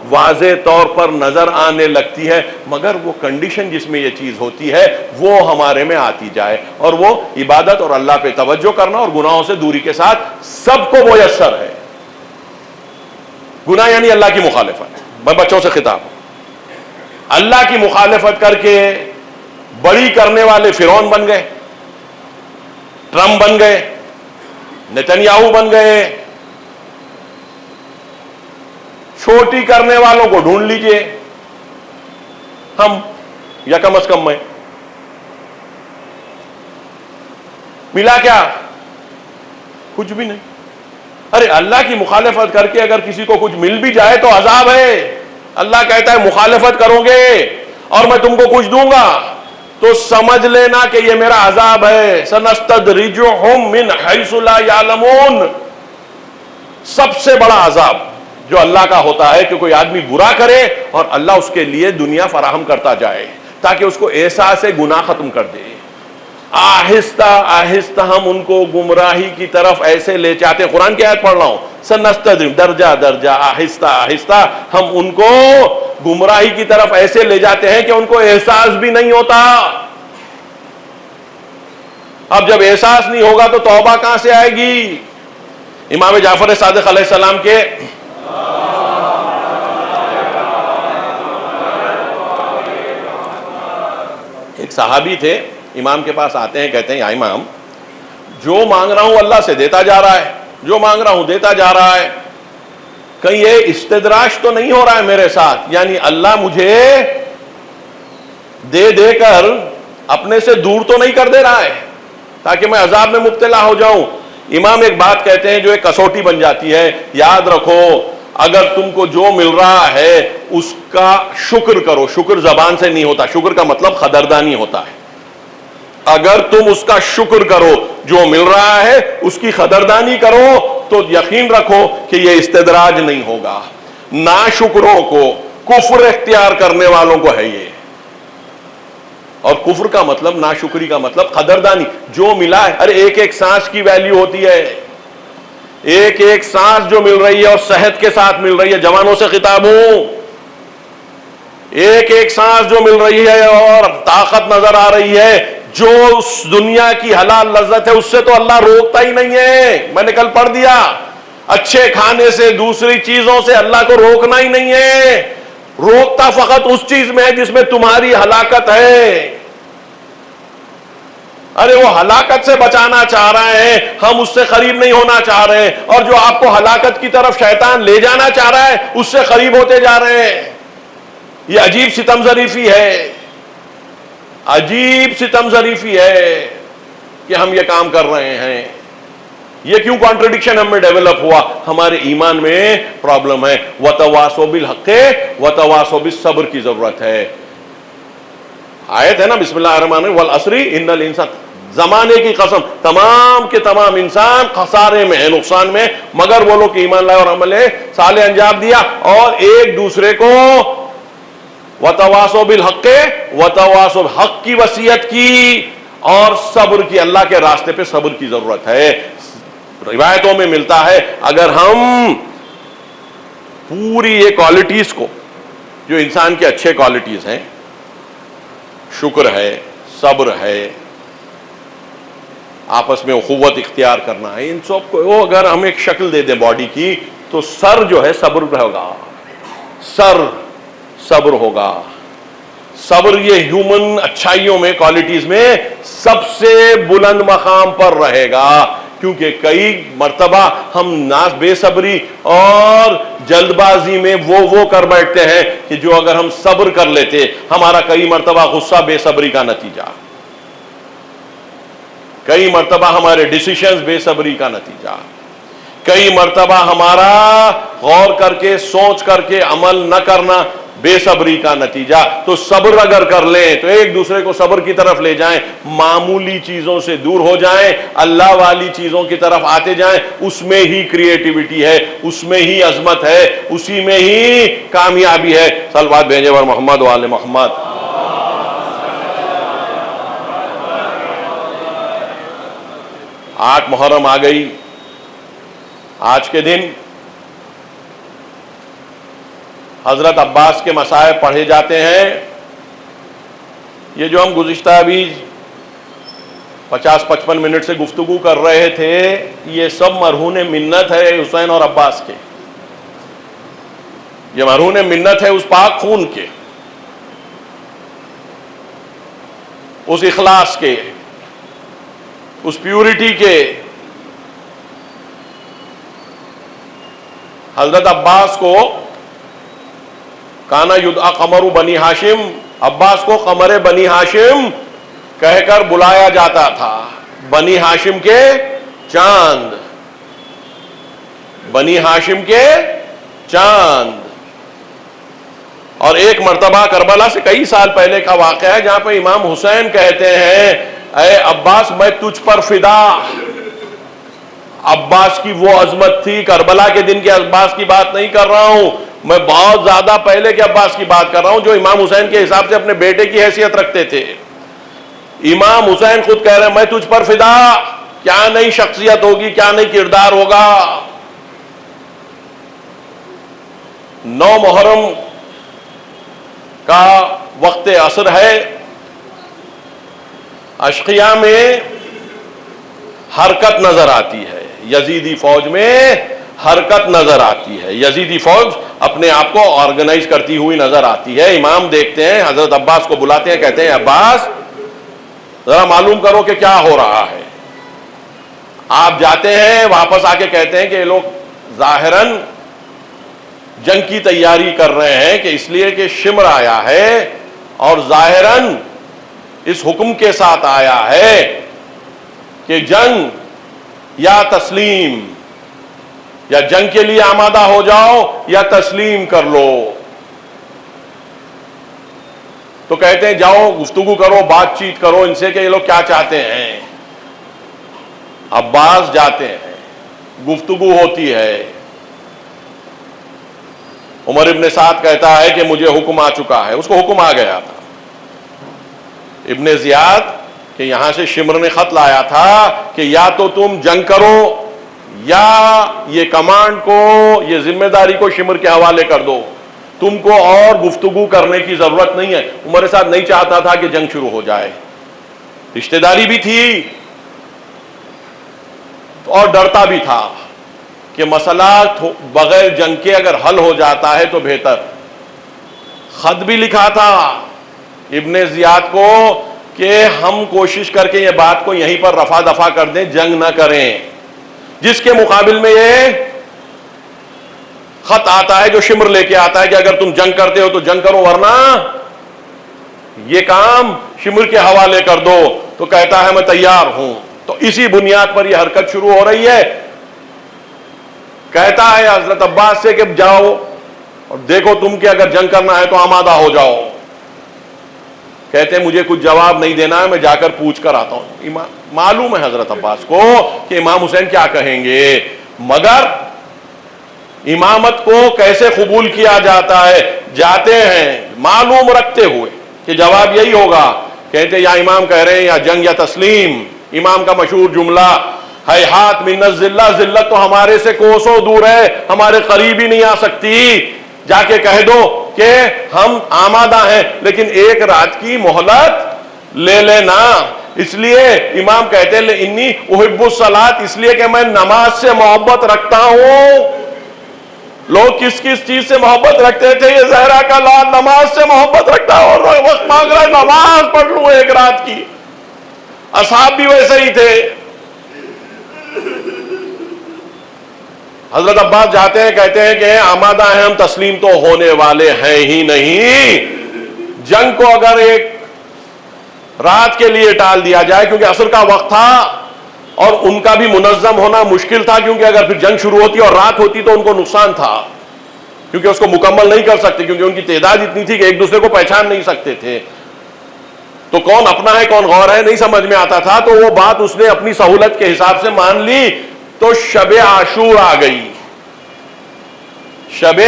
واضح طور پر نظر آنے لگتی ہے، مگر وہ کنڈیشن جس میں یہ چیز ہوتی ہے وہ ہمارے میں آتی جائے، اور وہ عبادت اور اللہ پہ توجہ کرنا اور گناہوں سے دوری کے ساتھ سب کو میسر ہے. گناہ یعنی اللہ کی مخالفت. میں بچوں سے خطاب ہوں، اللہ کی مخالفت کر کے بڑی کرنے والے فرعون بن گئے، ٹرمپ بن گئے، نتنیاہو بن گئے. چھوٹی کرنے والوں کو ڈھونڈ لیجئے. ہم یا کم از کم میں. ملا کیا؟ کچھ بھی نہیں. ارے اللہ کی مخالفت کر کے اگر کسی کو کچھ مل بھی جائے تو عذاب ہے. اللہ کہتا ہے مخالفت کرو گے اور میں تم کو کچھ دوں گا تو سمجھ لینا کہ یہ میرا عذاب ہے. سنستدرجہم من حیث لا یعلمون. سب سے بڑا عذاب جو اللہ کا ہوتا ہے کہ کوئی آدمی برا کرے اور اللہ اس کے لیے دنیا فراہم کرتا جائے تاکہ اس کو احساس گناہ ختم کر دے. آہستہ آہستہ ہم ان کو گمراہی کی طرف ایسے لے جاتے. قرآن کی آیت پڑھ رہا ہوں, سنستدرجہم, درجہ درجہ, آہستہ آہستہ ہم ان کو گمراہی کی طرف ایسے لے جاتے ہیں کہ ان کو احساس بھی نہیں ہوتا. اب جب احساس نہیں ہوگا تو توبہ کہاں سے آئے گی؟ امام جعفر صادق علیہ السلام کے ایک صحابی تھے, امام کے پاس آتے ہیں, کہتے ہیں یا امام, جو مانگ رہا ہوں اللہ سے دیتا جا رہا ہے, جو مانگ رہا ہوں دیتا جا رہا ہے, کہیں یہ استدراج تو نہیں ہو رہا ہے میرے ساتھ؟ یعنی اللہ مجھے دے دے کر اپنے سے دور تو نہیں کر دے رہا ہے تاکہ میں عذاب میں مبتلا ہو جاؤں. امام ایک بات کہتے ہیں جو ایک کسوٹی بن جاتی ہے, یاد رکھو اگر تم کو جو مل رہا ہے اس کا شکر کرو. شکر زبان سے نہیں ہوتا, شکر کا مطلب قدردانی ہوتا ہے. اگر تم اس کا شکر کرو, جو مل رہا ہے اس کی قدردانی کرو, تو یقین رکھو کہ یہ استدراج نہیں ہوگا. ناشکروں کو, کفر اختیار کرنے والوں کو ہے یہ. اور کفر کا مطلب, ناشکری کا مطلب قدردانی. جو ملا ہے, ارے ایک ایک سانس کی ویلیو ہوتی ہے, ایک ایک سانس جو مل رہی ہے اور صحت کے ساتھ مل رہی ہے. جوانوں سے خطاب ہوں, ایک ایک سانس جو مل رہی ہے اور طاقت نظر آ رہی ہے, جو اس دنیا کی حلال لذت ہے اس سے تو اللہ روکتا ہی نہیں ہے. میں نے کل پڑھ دیا, اچھے کھانے سے, دوسری چیزوں سے اللہ کو روکنا ہی نہیں ہے. روکتا فقط اس چیز میں ہے جس میں تمہاری ہلاکت ہے. ارے وہ ہلاکت سے بچانا چاہ رہے ہیں, ہم اس سے قریب نہیں ہونا چاہ رہے ہیں, اور جو آپ کو ہلاکت کی طرف شیطان لے جانا چاہ رہا ہے اس سے قریب ہوتے جا رہے ہیں. یہ عجیب ستم ظریفی ہے, عجیب ستم ظریفی ہے کہ ہم یہ کام کر رہے ہیں. یہ کیوں کانٹرڈکشن ہم میں ڈیولپ ہوا؟ ہمارے ایمان میں پرابلم ہے. وتواصوا بالحق وتواصوا بالصبر کی ضرورت ہے. آیت ہے نا, بسم اللہ الرحمن الرحیم, والعصر ان الانسان, زمانے کی قسم تمام کے تمام انسان خسارے میں ہے, نقصان میں, مگر وہ لوگ ایمان لائے اور عمل صالح انجام دیا اور ایک دوسرے کو وتواصوا بالحق وتواصوا بالحق کی وصیت کی اور صبر کی. اللہ کے راستے پہ صبر کی ضرورت ہے. روایتوں میں ملتا ہے اگر ہم پوری یہ کوالٹیز کو, جو انسان کے اچھے کوالٹیز ہیں, شکر ہے, صبر ہے, آپس میں اخوت اختیار کرنا ہے, ان سب کو اگر ہم ایک شکل دے دیں باڈی کی, تو سر جو ہے صبر ہوگا, سر صبر ہوگا. صبر یہ ہیومن اچھائیوں میں, کوالٹیز میں سب سے بلند مقام پر رہے گا, کیونکہ کئی مرتبہ ہم ناس بے صبری اور جلد بازی میں وہ کر بیٹھتے ہیں کہ جو اگر ہم صبر کر لیتے, ہمارا کئی مرتبہ غصہ بے صبری کا نتیجہ, کئی مرتبہ ہمارے ڈیسیشنز بے صبری کا نتیجہ, کئی مرتبہ ہمارا غور کر کے سوچ کر کے عمل نہ کرنا بے صبری کا نتیجہ. تو صبر اگر کر لیں تو ایک دوسرے کو صبر کی طرف لے جائیں, معمولی چیزوں سے دور ہو جائیں, اللہ والی چیزوں کی طرف آتے جائیں, اس میں ہی کریٹیوٹی ہے, اس میں ہی عظمت ہے, اسی میں ہی کامیابی ہے. صلوات بھیجیں پر محمد و آل محمد. 8 محرم آ گئی. آج کے دن حضرت عباس کے مصائب پڑھے جاتے ہیں. یہ جو ہم گزشتہ ابھی 50-55 منٹ سے گفتگو کر رہے تھے, یہ سب مرہون منت ہے حسین اور عباس کے. یہ مرہون منت ہے اس پاک خون کے, اس اخلاص کے, اس پیورٹی کے. حضرت عباس کو کانا یدعا قمر بنی ہاشم, عباس کو قمر بنی ہاشم کہہ کر بلایا جاتا تھا، بنی ہاشم کے چاند، بنی ہاشم کے چاند۔ اور ایک مرتبہ کربلا سے کئی سال پہلے کا واقعہ ہے جہاں پہ امام حسین کہتے ہیں اے عباس میں تجھ پر فدا۔ عباس کی وہ عظمت تھی، کربلا کے دن کے عباس کی بات نہیں کر رہا ہوں میں، بہت زیادہ پہلے کے عباس کی بات کر رہا ہوں جو امام حسین کے حساب سے اپنے بیٹے کی حیثیت رکھتے تھے۔ امام حسین خود کہہ رہے ہیں میں تجھ پر فدا، کیا نئی شخصیت ہوگی، کیا نئی کردار ہوگا۔ 9 محرم کا وقت عصر ہے، اشقیاء میں حرکت نظر آتی ہے، یزیدی فوج میں حرکت نظر آتی ہے، یزیدی فوج اپنے آپ کو آرگنائز کرتی ہوئی نظر آتی ہے۔ امام دیکھتے ہیں، حضرت عباس کو بلاتے ہیں، کہتے ہیں عباس ذرا معلوم کرو کہ کیا ہو رہا ہے۔ آپ جاتے ہیں، واپس آ کے کہتے ہیں کہ یہ لوگ ظاہراً جنگ کی تیاری کر رہے ہیں کہ اس لیے کہ شمر آیا ہے اور ظاہراً اس حکم کے ساتھ آیا ہے کہ جنگ یا تسلیم، یا جنگ کے لیے آمادہ ہو جاؤ یا تسلیم کر لو۔ تو کہتے ہیں جاؤ گفتگو کرو، بات چیت کرو ان سے کہ یہ لوگ کیا چاہتے ہیں۔ عباس جاتے ہیں، گفتگو ہوتی ہے۔ عمر ابن سعد کہتا ہے کہ مجھے حکم آ چکا ہے، اس کو حکم آ گیا تھا۔ ابن زیاد کہ یہاں سے شمر نے خط لایا تھا کہ یا تو تم جنگ کرو یا یہ کمانڈ کو، یہ ذمہ داری کو شمر کے حوالے کر دو، تم کو اور گفتگو کرنے کی ضرورت نہیں ہے۔ عمر صاحب نہیں چاہتا تھا کہ جنگ شروع ہو جائے، رشتہ داری بھی تھی اور ڈرتا بھی تھا کہ مسئلہ بغیر جنگ کے اگر حل ہو جاتا ہے تو بہتر۔ خط بھی لکھا تھا ابن زیاد کو کہ ہم کوشش کر کے یہ بات کو یہیں پر رفع دفع کر دیں، جنگ نہ کریں، جس کے مقابل میں یہ خط آتا ہے جو شمر لے کے آتا ہے کہ اگر تم جنگ کرتے ہو تو جنگ کرو ورنہ یہ کام شمر کے حوالے کر دو۔ تو کہتا ہے میں تیار ہوں۔ تو اسی بنیاد پر یہ حرکت شروع ہو رہی ہے۔ کہتا ہے حضرت عباس سے کہ جاؤ اور دیکھو تم کہ اگر جنگ کرنا ہے تو آمادہ ہو جاؤ۔ کہتے ہیں مجھے کچھ جواب نہیں دینا ہے، میں جا کر پوچھ کر آتا ہوں۔ معلوم ہے حضرت عباس کو کہ امام حسین کیا کہیں گے، مگر امامت کو کیسے قبول کیا جاتا ہے، جاتے ہیں معلوم رکھتے ہوئے کہ جواب یہی ہوگا۔ کہتے یا امام کہہ رہے ہیں یا جنگ یا تسلیم۔ امام کا مشہور جملہ ہیہات من الذلہ، ذلت تو ہمارے سے کوسوں دور ہے، ہمارے قریب ہی نہیں آ سکتی، جا کے کہہ دو کہ ہم آمادہ ہیں لیکن ایک رات کی مہلت لے لینا۔ اس لیے امام کہتے ہیں انی احب الصلاۃ، اس لیے کہ میں نماز سے محبت رکھتا ہوں۔ لوگ کس کس چیز سے محبت رکھتے تھے؟ یہ زہرا کا لال نماز سے محبت رکھتا ہے اور وقت مانگ رہا ہے نماز پڑھ لوں ایک رات کی۔ اصحاب بھی ویسے ہی تھے۔ حضرت عباس جاتے ہیں، کہتے ہیں کہ آمادہ ہیں ہم، تسلیم تو ہونے والے ہیں ہی نہیں۔ جنگ کو اگر ایک رات کے لیے ٹال دیا جائے، کیونکہ عصر کا وقت تھا اور ان کا بھی منظم ہونا مشکل تھا، کیونکہ اگر پھر جنگ شروع ہوتی اور رات ہوتی تو ان کو نقصان تھا، کیونکہ اس کو مکمل نہیں کر سکتے، کیونکہ ان کی تعداد اتنی تھی کہ ایک دوسرے کو پہچان نہیں سکتے تھے۔ تو کون اپنا ہے کون غور ہے نہیں سمجھ میں آتا تھا، تو وہ بات اس نے اپنی سہولت کے حساب سے مان لی۔ تو شب عاشور آ گئی، شب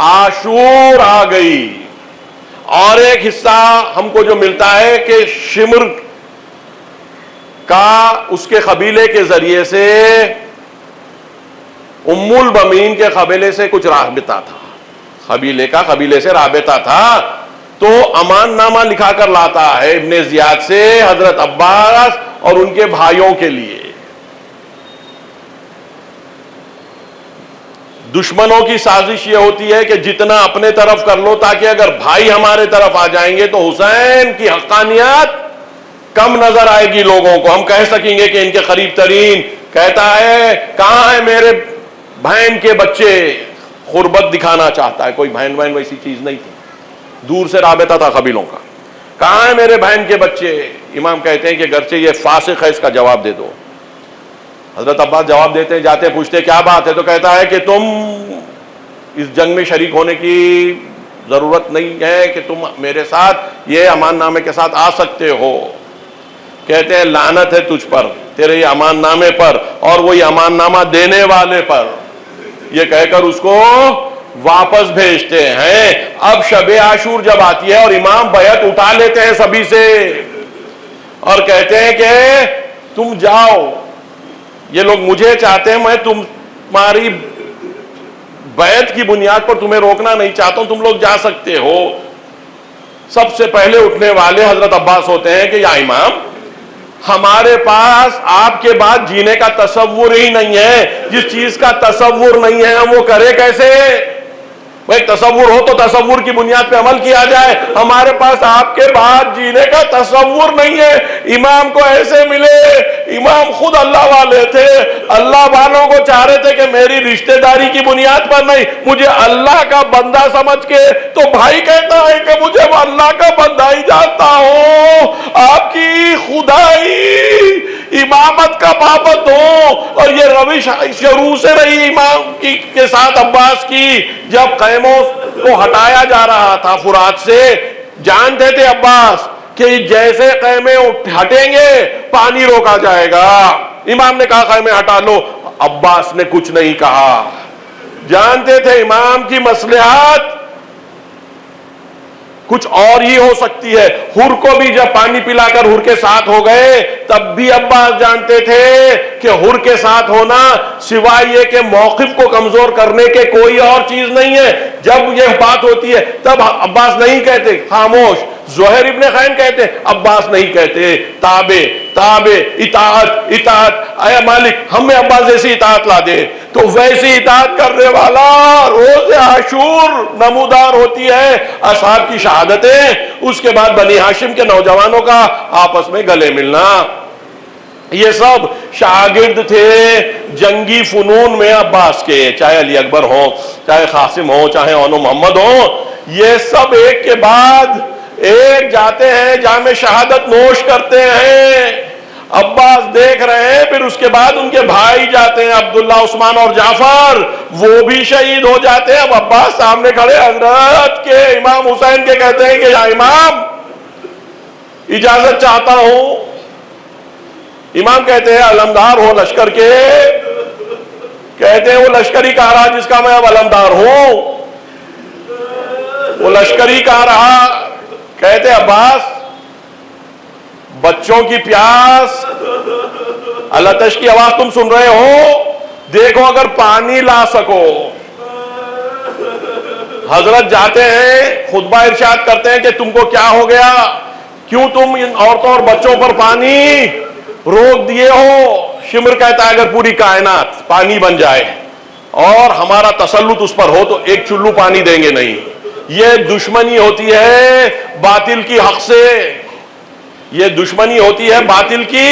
عاشور آ گئی، اور ایک حصہ ہم کو جو ملتا ہے کہ شمر کا اس کے قبیلے کے ذریعے سے ام البمین کے قبیلے سے کچھ رابطہ تھا، قبیلے سے رابطہ تھا، تو امان نامہ لکھا کر لاتا ہے ابن زیاد سے حضرت عباس اور ان کے بھائیوں کے لیے۔ دشمنوں کی سازش یہ ہوتی ہے کہ جتنا اپنے طرف کر لو تاکہ اگر بھائی ہمارے طرف آ جائیں گے تو حسین کی حقانیت کم نظر آئے گی لوگوں کو، ہم کہہ سکیں گے کہ ان کے قریب ترین کہتا ہے کہاں ہے میرے بہن کے بچے، قربت دکھانا چاہتا ہے، کوئی بہن ویسی چیز نہیں تھی، دور سے رابطہ تھا قبیلوں کا. کہاں ہیں میرے بہن کے بچے؟ امام کہتے ہیں کہ گرچہ یہ فاسق ہے اس کا جواب دے دو. حضرت عباس جواب دیتے ہیں، جاتے پوچھتے کیا بات ہے، تو کہتا ہے کہ تم اس جنگ میں شریک ہونے کی ضرورت نہیں ہے کہ تم میرے ساتھ یہ امان نامے کے ساتھ آ سکتے ہو. کہتے ہیں لعنت ہے تجھ پر، تیرے یہ امان نامے پر اور وہی امان نامہ دینے والے پر. یہ کہہ کر اس کو واپس بھیجتے ہیں. اب شب عاشور جب آتی ہے اور امام بیعت اٹھا لیتے ہیں سبھی سے اور کہتے ہیں کہ تم جاؤ، یہ لوگ مجھے چاہتے ہیں، میں تمہاری بیعت کی بنیاد پر تمہیں روکنا نہیں چاہتا ہوں، تم لوگ جا سکتے ہو. سب سے پہلے اٹھنے والے حضرت عباس ہوتے ہیں کہ یا امام، ہمارے پاس آپ کے بعد جینے کا تصور ہی نہیں ہے. جس چیز کا تصور نہیں ہے ہم وہ کرے کیسے؟ بھائی تصور ہو تو تصور کی بنیاد پہ عمل کیا جائے. ہمارے پاس آپ کے بعد جینے کا تصور نہیں ہے. امام کو ایسے ملے، امام خود اللہ والے تھے، اللہ والوں کو چاہ رہے تھے کہ میری رشتہ داری کی بنیاد پر نہیں، مجھے اللہ کا بندہ سمجھ کے. تو بھائی کہتا ہے کہ مجھے اللہ کا بندہ ہی جانتا ہوں، آپ کی خدائی امامت کا پابند ہو. اور یہ روش شروع سے رہی امام کے ساتھ عباس کی. جب خیموں کو ہٹایا جا رہا تھا فرات سے، جانتے تھے عباس کہ جیسے خیمے ہٹیں گے پانی روکا جائے گا. امام نے کہا خیمے ہٹا لو، عباس نے کچھ نہیں کہا. جانتے تھے امام کی مصلحت کچھ اور ہی ہو سکتی ہے. حر کو بھی جب پانی پلا کر حر کے ساتھ ہو گئے تب بھی عباس جانتے تھے کہ حر کے ساتھ ہونا سوائے یہ کہ موقف کو کمزور کرنے کے کوئی اور چیز نہیں ہے. جب یہ بات ہوتی ہے تب عباس نہیں کہتے خاموش. زہیر ابن خین کہتے، عباس نہیں کہتے تابع تابع اطاعت اطاعت. اے مالک ہمیں عباس جیسی اطاعت لا دے. تو ویسی اطاعت کرنے والا روز عاشور نمودار ہوتی ہے اصحاب کی شہادتیں، اس کے بعد بنی ہاشم کے نوجوانوں کا آپس میں گلے ملنا. یہ سب شاگرد تھے جنگی فنون میں عباس کے، چاہے علی اکبر ہو، چاہے قاسم ہو، چاہے اونو محمد ہو. یہ سب ایک کے بعد ایک جاتے ہیں جام شہادت نوش کرتے ہیں. عباس دیکھ رہے ہیں، پھر اس کے بعد ان کے بھائی جاتے ہیں عبداللہ، عثمان اور جعفر، وہ بھی شہید ہو جاتے ہیں. اب عباس سامنے کھڑے حضرت کے امام حسین کے کہتے ہیں کہ یا امام اجازت چاہتا ہوں. امام کہتے ہیں علمدار ہو لشکر کے؟ کہتے ہیں وہ لشکری کہہ رہا جس کا میں اب علمدار ہوں، وہ لشکری کہہ رہا. کہتے عباس بچوں کی پیاس، الاتش کی آواز تم سن رہے ہو، دیکھو اگر پانی لا سکو. حضرت جاتے ہیں خطبہ ارشاد کرتے ہیں کہ تم کو کیا ہو گیا، کیوں تم ان عورتوں اور بچوں پر پانی روک دیے ہو؟ شمر کہتا ہے اگر پوری کائنات پانی بن جائے اور ہمارا تسلط اس پر ہو تو ایک چلو پانی دیں گے نہیں. یہ دشمنی ہوتی ہے باطل کی حق سے، یہ دشمنی ہوتی ہے باطل کی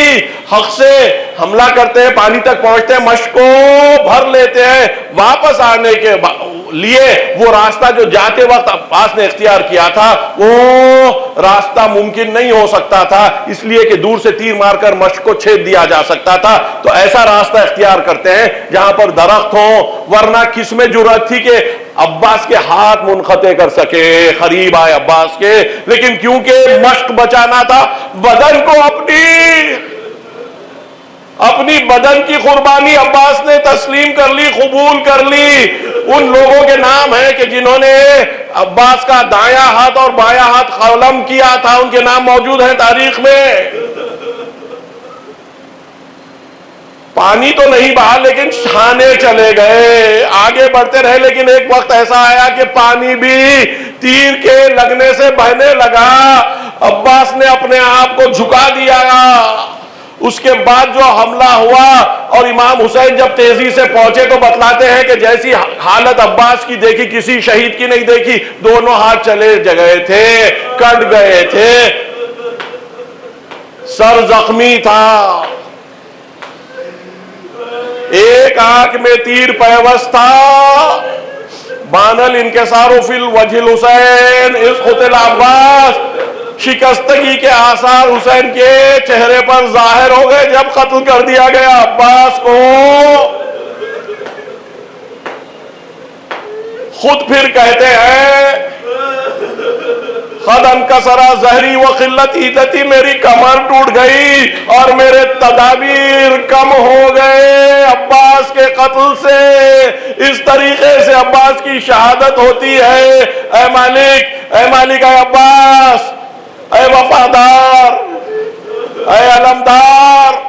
حق سے. حملہ کرتے ہیں، پانی تک پہنچتے ہیں، مشق کو بھر لیتے ہیں، واپس آنے کے لیے وہ راستہ جو جاتے وقت عباس نے اختیار کیا تھا وہ راستہ ممکن نہیں ہو سکتا تھا، اس لیے کہ دور سے تیر مار کر مشق کو چھید دیا جا سکتا تھا. تو ایسا راستہ اختیار کرتے ہیں جہاں پر درخت ہوں، ورنہ کس میں جرأت تھی کہ عباس کے ہاتھ منقطع کر سکے. قریب آئے عباس کے، لیکن کیونکہ مشق بچانا تھا، بدن کو اپنی بدن کی قربانی عباس نے تسلیم کر لی، قبول کر لی. ان لوگوں کے نام ہیں کہ جنہوں نے عباس کا دایاں ہاتھ اور بایاں ہاتھ قلم کیا تھا، ان کے نام موجود ہیں تاریخ میں. پانی تو نہیں بہا لیکن چھانے چلے گئے، آگے بڑھتے رہے، لیکن ایک وقت ایسا آیا کہ پانی بھی تیر کے لگنے سے بہنے لگا. عباس نے اپنے آپ کو جھکا دیا. اس کے بعد جو حملہ ہوا اور امام حسین جب تیزی سے پہنچے تو بتلاتے ہیں کہ جیسی حالت عباس کی دیکھی کسی شہید کی نہیں دیکھی. دونوں ہاتھ چلے گئے تھے، کٹ گئے تھے، سر زخمی تھا، ایک آنکھ میں تیر پیوست تھا، بان الانکسار فی الوجہ الحسین اذ قتل عباس، شکستگی کے آثار حسین کے چہرے پر ظاہر ہو گئے جب قتل کر دیا گیا عباس کو۔ خود پھر کہتے ہیں قد انکسر ظہری وقلت عدتی، میری کمر ٹوٹ گئی اور میرے تدابیر کم ہو گئے عباس کے قتل سے۔ اس طریقے سے عباس کی شہادت ہوتی ہے۔ اے مالک اے عباس، اے وفادار، اے علمدار،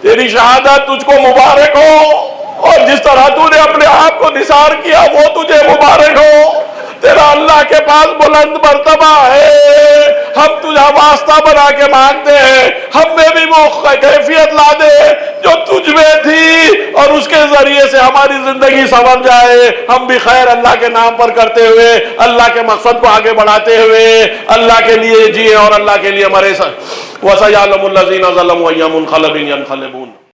تیری شہادت تجھ کو مبارک ہو، اور جس طرح تو نے اپنے آپ کو نثار کیا وہ تجھے مبارک ہو۔ تیرا اللہ کے پاس بلند مرتبہ ہے، ہم تجھا واسطہ بنا کے مانگتے ہیں، ہم میں بھی وہ کیفیت لا دے جو تجھ میں تھی، اور اس کے ذریعے سے ہماری زندگی سنور جائے، ہم بھی خیر اللہ کے نام پر کرتے ہوئے، اللہ کے مقصد کو آگے بڑھاتے ہوئے اللہ کے لیے جیے اور اللہ کے لیے مرے۔ وَسَيَعْلَمُ الَّذِينَ ظَلَمُوا أَيَّ مُنْقَلَبٍ يَنْقَلِبُونَ۔